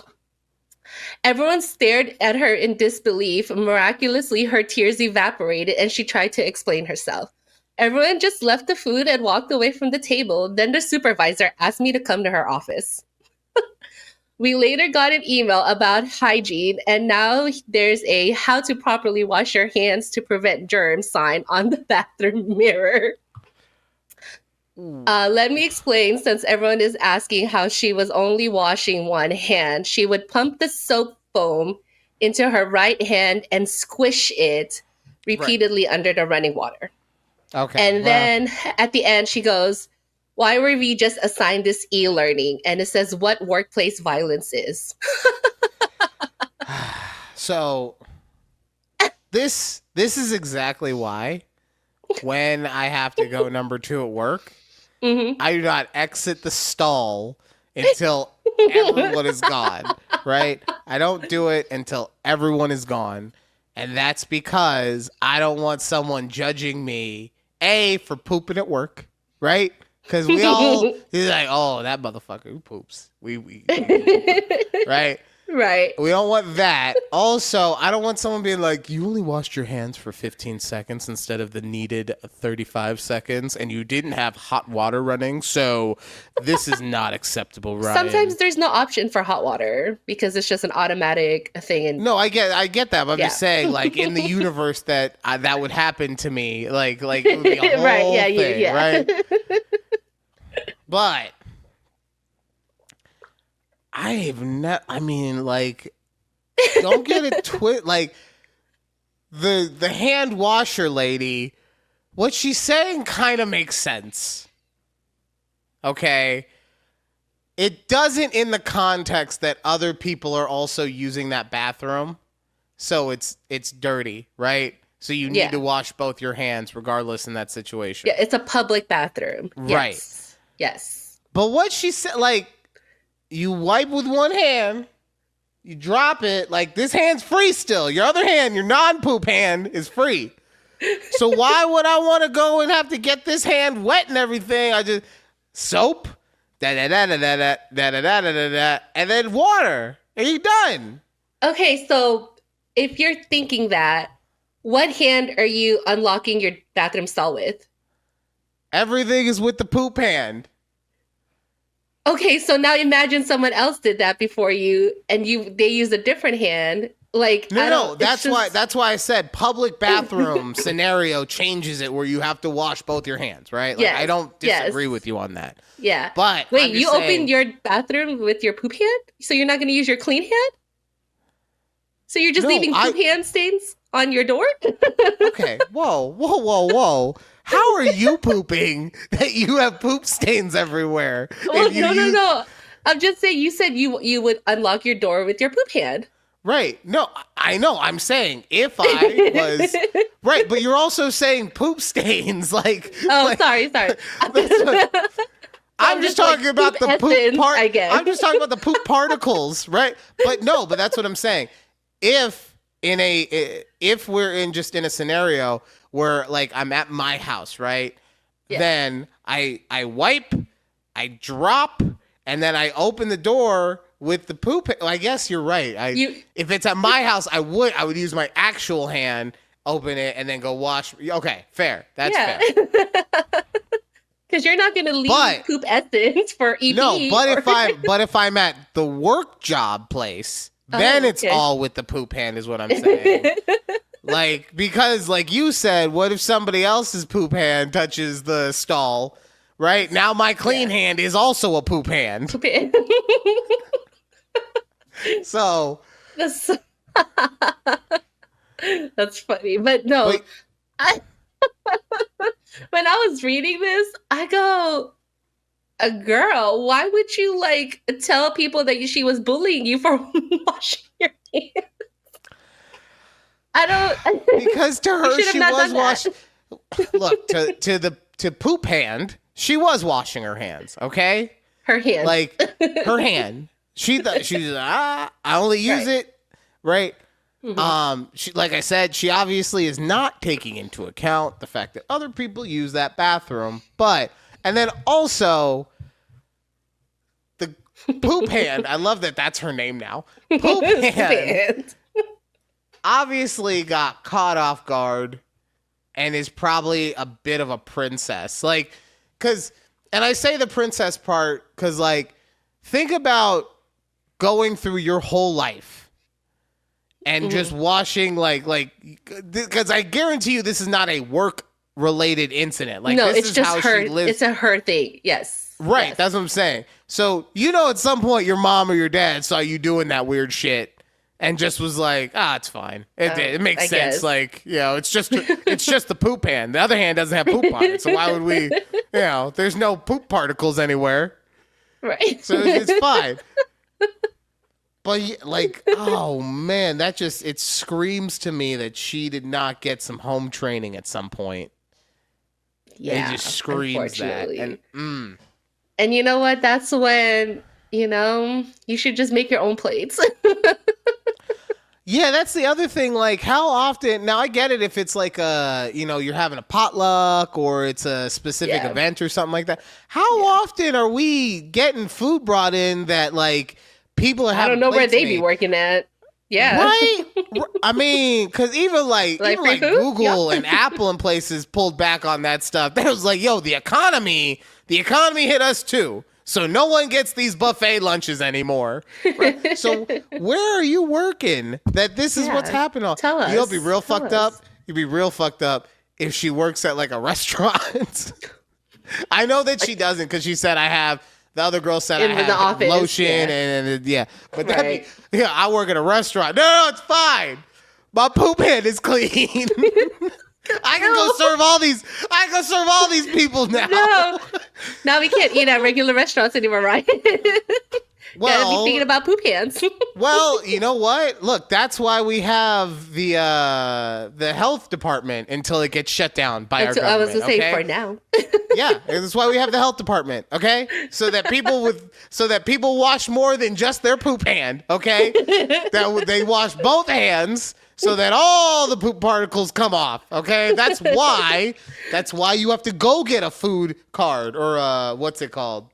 Everyone stared at her in disbelief. Miraculously, her tears evaporated and she tried to explain herself. Everyone just left the food and walked away from the table. Then the supervisor asked me to come to her office. We later got an email about hygiene, and now there's a how to properly wash your hands to prevent germs sign on the bathroom mirror. Let me explain, since everyone is asking how she was only washing one hand. She would pump the soap foam into her right hand and squish it repeatedly under the running water. Okay. And then at the end, she goes, why were we just assigned this e-learning? And it says what workplace violence is. So this is exactly why when I have to go number 2 at work, I do not exit the stall until everyone is gone, right? I don't do it until everyone is gone. And that's because I don't want someone judging me, A, for pooping at work, right? Because we all, he's like, oh, that motherfucker who poops. We right? Right. We don't want that. Also, I don't want someone being like, you only washed your hands for 15 seconds instead of the needed 35 seconds, and you didn't have hot water running, so this is not acceptable, right? Sometimes there's no option for hot water because it's just an automatic thing. And no, I get that, but I'm just saying, like, in the universe that that would happen to me, like it would be a whole thing, right? But I mean, like, don't get it like, the hand washer lady, what she's saying kind of makes sense. Okay? It doesn't in the context that other people are also using that bathroom, so it's dirty, right? So you need to wash both your hands regardless in that situation. Yeah, it's a public bathroom. Right. Yes. But what she said, like, you wipe with one hand, you drop it, like, this hand's free still. Your other hand, your non-poop hand, is free. So why would I want to go and have to get this hand wet and everything? I just, soap, da-da-da-da-da-da-da-da-da-da-da, and then water, and you're done. Okay, so if you're thinking that, what hand are you unlocking your bathroom stall with? Everything is with the poop hand. Okay, so now imagine someone else did that before you, and they use a different hand. Like, no, that's why I said public bathroom scenario changes it where you have to wash both your hands, right? Like, yes, I don't disagree with you on that. Yeah. But wait, you opened your bathroom with your poop hand? So you're not going to use your clean hand? So you're just leaving poop hand stains on your door. Okay. Whoa. How are you pooping that you have poop stains everywhere? Well, no. I'm just saying you said you would unlock your door with your poop hand. Right. No, I know. I'm saying if I was right, but you're also saying poop stains. Like, sorry. I'm just talking about the poop part. I guess. I'm just talking about the poop particles, right? But that's what I'm saying. If we're in a scenario where like I'm at my house, right? Yeah. Then I wipe, I drop, and then I open the door with the poop. Well, I guess you're right. If it's at my house, I would use my actual hand, open it, and then go wash. Okay, fair. That's fair. Because you're not going to leave poop essence for EP. No, but if I'm at the work job place, then it's all with the poop hand, is what I'm saying. Like, because like you said, what if somebody else's poop hand touches the stall? Right now, my clean hand is also a poop hand. Poop hand. So that's funny, but no. When I was reading this, I go, "A girl, why would you like tell people that she was bullying you for washing your hands?" I don't. Because to her, she was washing. Look, to poop hand, she was washing her hands. Okay, her hand, like her hand. She thought she's I only use it, right? Mm-hmm. She, like I said, she obviously is not taking into account the fact that other people use that bathroom. And then also the poop hand. I love that that's her name now. Poop hand obviously got caught off guard and is probably a bit of a princess. Like, and I say the princess part because, like, think about going through your whole life and just washing because I guarantee you this is not a work related incident. Like, no, this it's is just how her. she lives. It's a her thing. Yes. Right. Yes. That's what I'm saying. So, at some point your mom or your dad saw you doing that weird shit and just was like, it's fine. It makes sense. Guess. Like, it's just the poop hand. The other hand doesn't have poop on it. So why would we, there's no poop particles anywhere. Right. So it's fine. But like, oh man, it screams to me that she did not get some home training at some point. Yeah, it just screams that. And you know what? That's when, you should just make your own plates. Yeah, that's the other thing. Like, how often? Now, I get it if it's like you're having a potluck or it's a specific event or something like that. How often are we getting food brought in that like people are having? I don't know where they made? Be working at. Yeah, right. I mean, because even Google and Apple and places pulled back on that stuff. They was like, "Yo, the economy hit us too." So no one gets these buffet lunches anymore. Right? So where are you working that this is what's happening? Tell us. You'll be real fucked up. You'll be real fucked up if she works at like a restaurant. I know that she doesn't because she said the other girl said I have office, lotion and But I work at a restaurant. No, it's fine. My poop hand is clean. I can go serve all these people now. No. Now we can't eat at regular restaurants anymore, right? Well, gotta be thinking about poop hands. Well, you know what? Look, that's why we have the health department until it gets shut down by our government. I was gonna say for now. Yeah, that's why we have the health department, okay? So that people wash more than just their poop hand, okay? That they wash both hands. So that all the poop particles come off, okay? That's why you have to go get a food card or what's it called?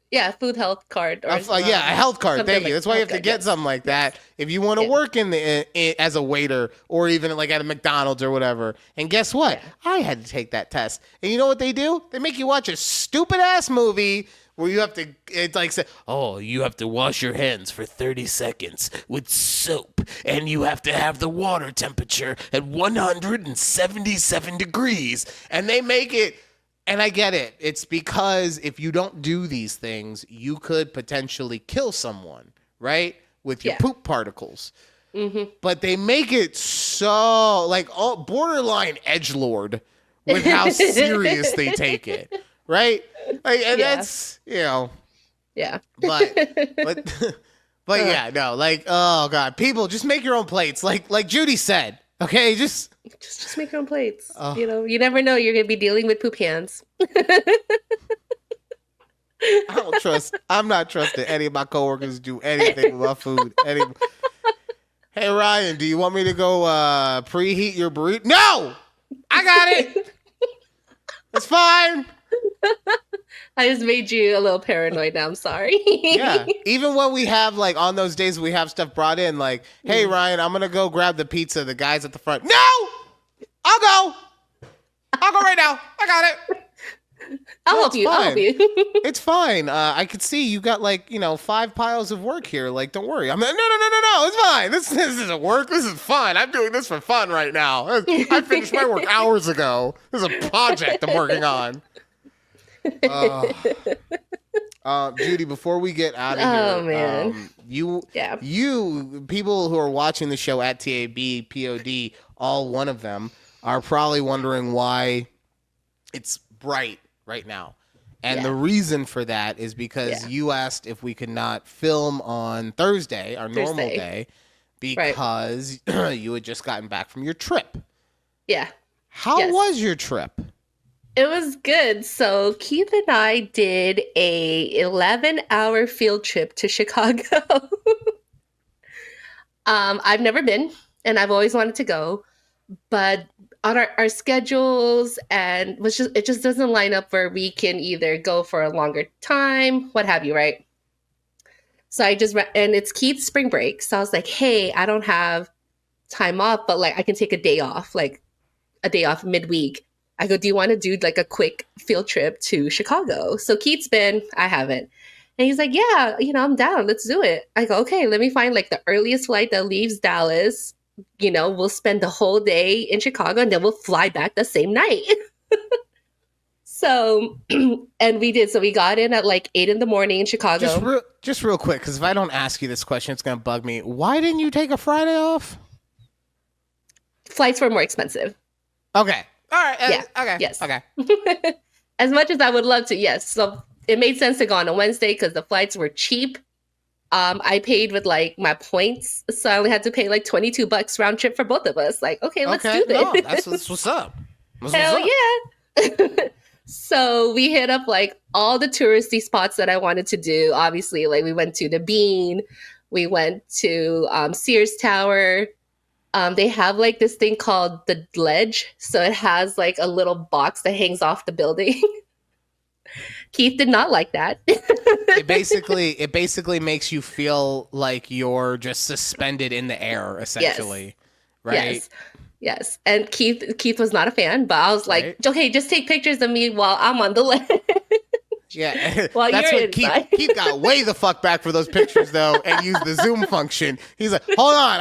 Yeah, food health card. Or, a health card. Thank you. That's why you have to get something like that if you want to work as a waiter or even like at a McDonald's or whatever. And guess what? Yeah. I had to take that test. And you know what they do? They make you watch a stupid ass movie where you have to, it's like, say, you have to wash your hands for 30 seconds with soap. And you have to have the water temperature at 177 degrees. And they make it, and I get it. It's because if you don't do these things, you could potentially kill someone, right? With your poop particles. Mm-hmm. But they make it so like borderline edgelord with how serious they take it, right? Like, and that's Yeah. but yeah, no, like, oh god, people just make your own plates, like Judy said, okay, just make your own plates. Oh. You never know, you're gonna be dealing with poop hands. I'm not trusting any of my coworkers to do anything with my food. Hey Ryan, do you want me to go preheat your burrito? No, I got it. It's fine. I just made you a little paranoid now. I'm sorry. Yeah. Even when we have like on those days we have stuff brought in, like, hey Ryan, I'm gonna go grab the pizza. The guys at the front. No! I'll go right now. I got it. I'll help you. It's fine. I could see you got like, 5 piles of work here. Like, don't worry. I'm like, no. It's fine. This isn't work. This is fun. I'm doing this for fun right now. I finished my work hours ago. This is a project I'm working on. Judy, before we get out of here, man. You people who are watching the show at TABPOD, all one of them, are probably wondering why it's bright right now. And the reason for that is because you asked if we could not film on Thursday, our normal day, because you had just gotten back from your trip. Yeah. How was your trip? It was good. So Keith and I did a 11-hour field trip to Chicago. I've never been, and I've always wanted to go, but on our schedules and it just doesn't line up where we can either go for a longer time, what have you, right? So and it's Keith's spring break. So I was like, hey, I don't have time off, but like I can take a day off, like a day off midweek. I go, do you want to do like a quick field trip to Chicago? So Keith's been, I haven't. And he's like, yeah, I'm down. Let's do it. I go, okay, let me find like the earliest flight that leaves Dallas. We'll spend the whole day in Chicago and then we'll fly back the same night. So, and we did. So we got in at like 8 a.m. in Chicago. Just real quick, because if I don't ask you this question, it's going to bug me. Why didn't you take a Friday off? Flights were more expensive. Okay. All right. Yeah. Okay. Yes. Okay. As much as I would love to, yes. So it made sense to go on a Wednesday because the flights were cheap. I paid with like my points, so I only had to pay like $22 round trip for both of us. Like, okay, let's do this. No, that's what's up. Hell yeah! So we hit up like all the touristy spots that I wanted to do. Obviously, like we went to the Bean, we went to Sears Tower. They have like this thing called the Ledge, so it has like a little box that hangs off the building. Keith did not like that. It basically makes you feel like you're just suspended in the air, essentially. Yes. Right? Yes. And Keith was not a fan, but I was like, okay, just take pictures of me while I'm on the ledge. Yeah. While that's you're what Keith got way the fuck back for those pictures though, and used the zoom function. He's like, hold on,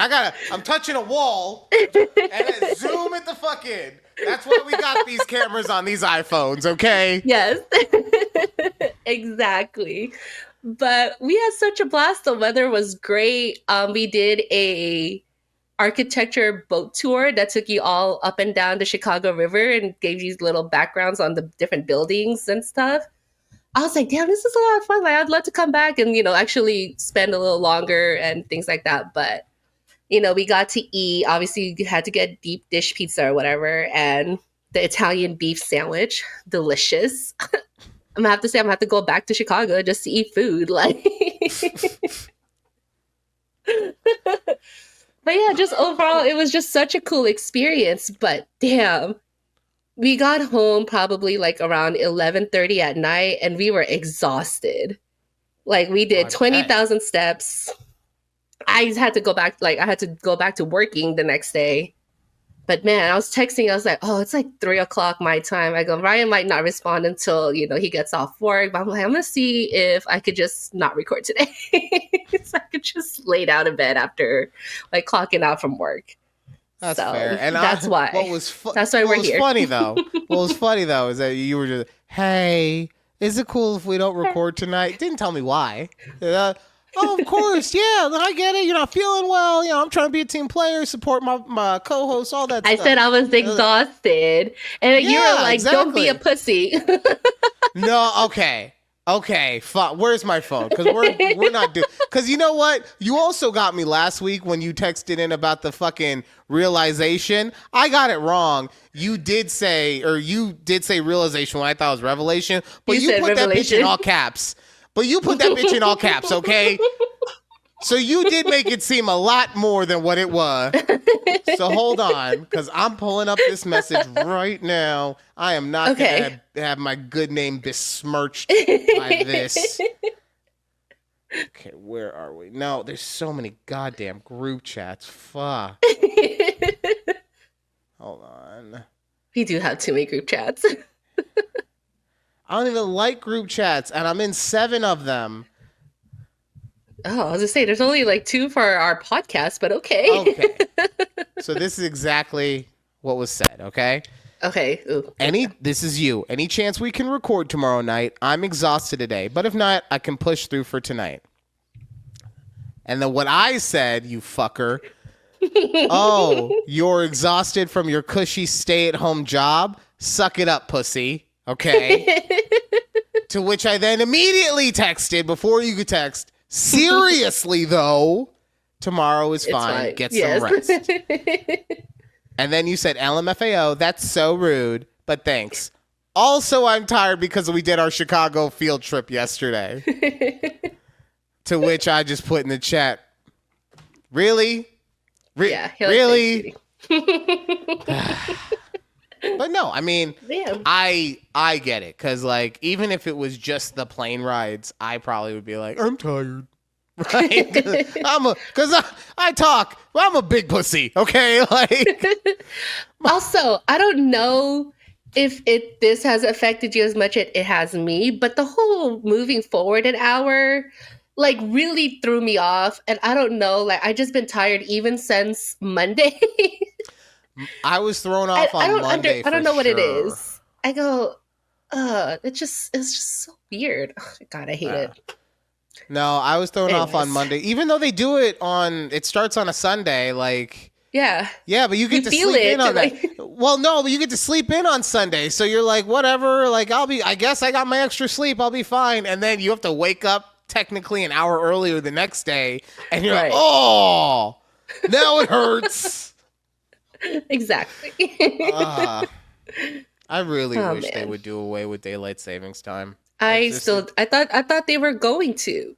I'm touching a wall, and then zoom it the fuck in. That's why we got these cameras on these iPhones, okay? Yes. Exactly. But we had such a blast. The weather was great. We did a architecture boat tour that took you all up and down the Chicago River and gave you little backgrounds on the different buildings and stuff. I was like, damn, this is a lot of fun. Like, I'd love to come back and, actually spend a little longer and things like that. But, we got to eat. Obviously, you had to get deep dish pizza or whatever. And the Italian beef sandwich, delicious. I'm going to have to say, I'm going to have to go back to Chicago just to eat food. Like, but yeah, just overall, it was just such a cool experience. But damn, we got home probably like around 11:30 at night and we were exhausted. Like we did 20,000 steps. I had to go back, to working the next day. But man, I was texting, I was like, oh, it's like 3:00 my time. I go, Ryan might not respond until, he gets off work. But I'm like, I'm going to see if I could just not record today. So I could just lay down in bed after like clocking out from work. That's fair. And that's why. That's why we're here. What was funny though is that you were just, hey, is it cool if we don't record tonight? Didn't tell me why. Oh, of course. Yeah, I get it. You're not feeling well. You know, I'm trying to be a team player, support my co-host, all that I stuff. said I was exhausted. And you were like, don't be a pussy. No, okay. Okay, where's my phone? Because we're not doing. Because you know what? You also got me last week when you texted in about the fucking realization. I got it wrong. You did say realization when I thought it was revelation, but you put revelation. that bitch in all caps. Okay? So you did make it seem a lot more than what it was. So hold on, because I'm pulling up this message right now. I am not going to have my good name besmirched by this. Okay, where are we? No, there's so many goddamn group chats. Fuck. Hold on. We do have too many group chats. I don't even like group chats, and I'm in 7 of them. Oh, I was gonna say there's only like 2 for our podcast, but okay. Okay. So this is exactly what was said, okay? Okay. Ooh. This is you. Any chance we can record tomorrow night? I'm exhausted today, but if not, I can push through for tonight. And then what I said, you fucker, oh, you're exhausted from your cushy stay-at-home job? Suck it up, pussy. Okay? To which I then immediately texted, before you could text, seriously, though, tomorrow is fine. Get some rest. And then you said, LMFAO, that's so rude, but thanks. Also, I'm tired because we did our Chicago field trip yesterday. To which I just put in the chat, really? Yeah, really? But no, I mean, damn. I get it, because like even if it was just the plane rides, I probably would be like, I'm tired, right? Because I talk. Well, I'm a big pussy, okay? Like, also, I don't know if this has affected you as much as it has me, but the whole moving forward an hour, like, really threw me off, and I don't know, like, I just been tired even since Monday. I was thrown off on Monday. I don't know what it is. I go, it's just so weird. Oh, God, I hate it. No, I was thrown off on Monday, even though they do it starts on a Sunday, like. Yeah. Yeah, but you get to sleep in on that. Well, no, but you get to sleep in on Sunday, so you're like, whatever. Like, I guess I got my extra sleep. I'll be fine. And then you have to wake up technically an hour earlier the next day, and you're like, oh, now it hurts. Exactly. I really wish they would do away with daylight savings time. I thought they were going to.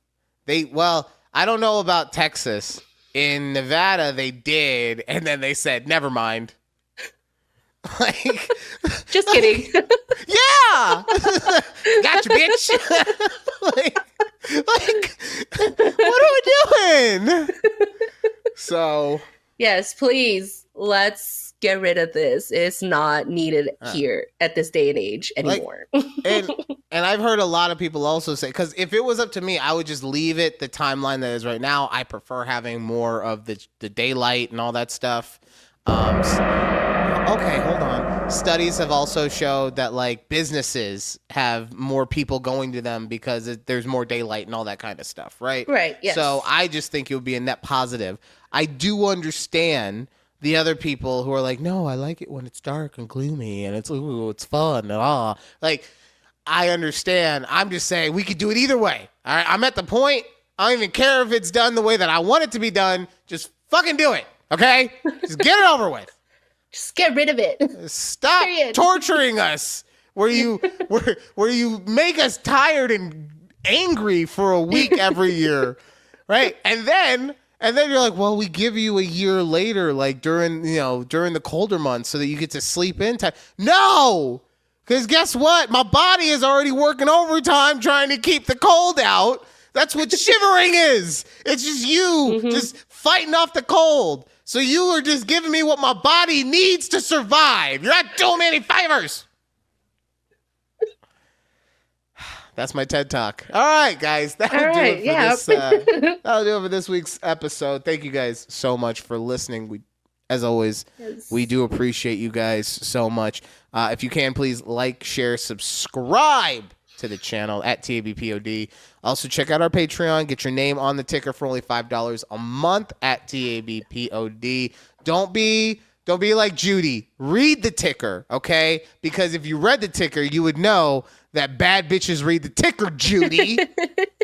I don't know about Texas. In Nevada, they did, and then they said, never mind. Like, just kidding. Yeah, gotcha, bitch. like, what are we doing? So, yes, please, let's get rid of this. It's not needed here at this day and age anymore. and I've heard a lot of people also say, because if it was up to me, I would just leave it the timeline that is right now. I prefer having more of the daylight and all that stuff. Okay, hold on. Studies have also showed that like businesses have more people going to them because there's more daylight and all that kind of stuff, right? Right, yes. So I just think it would be a net positive. I do understand the other people who are like, no, I like it when it's dark and gloomy and it's fun and like, I understand. I'm just saying we could do it either way. All right, I'm at the point. I don't even care if it's done the way that I want it to be done. Just fucking do it, okay? Just get it over with. Just get rid of it. Stop torturing us. Where you make us tired and angry for a week every year, right? And then you're like, well, we give you a year later, like during the colder months, so that you get to sleep in time. No, because guess what? My body is already working overtime trying to keep the cold out. That's what shivering is. It's just you just fighting off the cold. So you are just giving me what my body needs to survive. You're not doing me any favors. That's my TED Talk. All right, guys. That'll do it for this week's episode. Thank you guys so much for listening. As always, we do appreciate you guys so much. If you can, please like, share, subscribe to the channel at TABPOD. Also, check out our Patreon. Get your name on the ticker for only $5 a month at TABPOD. Don't be like Judy. Read the ticker, okay? Because if you read the ticker, you would know that bad bitches read the ticker, Judy.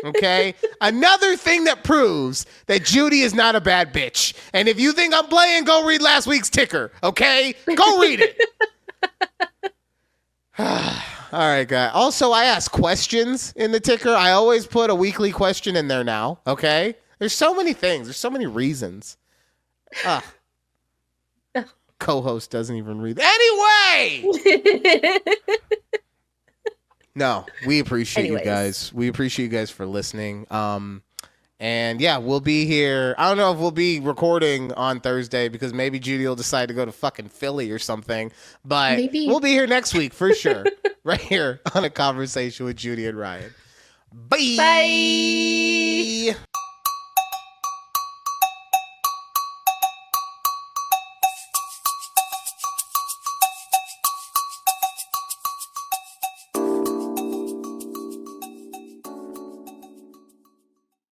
Okay? Another thing that proves that Judy is not a bad bitch. And if you think I'm playing, go read last week's ticker, okay? Go read it. All right, guys. Also, I ask questions in the ticker. I always put a weekly question in there now, okay? There's so many things. There's so many reasons. Co-host doesn't even read. Anyway! No, we appreciate you guys. We appreciate you guys for listening. And yeah, we'll be here. I don't know if we'll be recording on Thursday because maybe Judy will decide to go to fucking Philly or something. But we'll be here next week for sure. Right here on A Conversation with Judy and Ryan. Bye. Bye.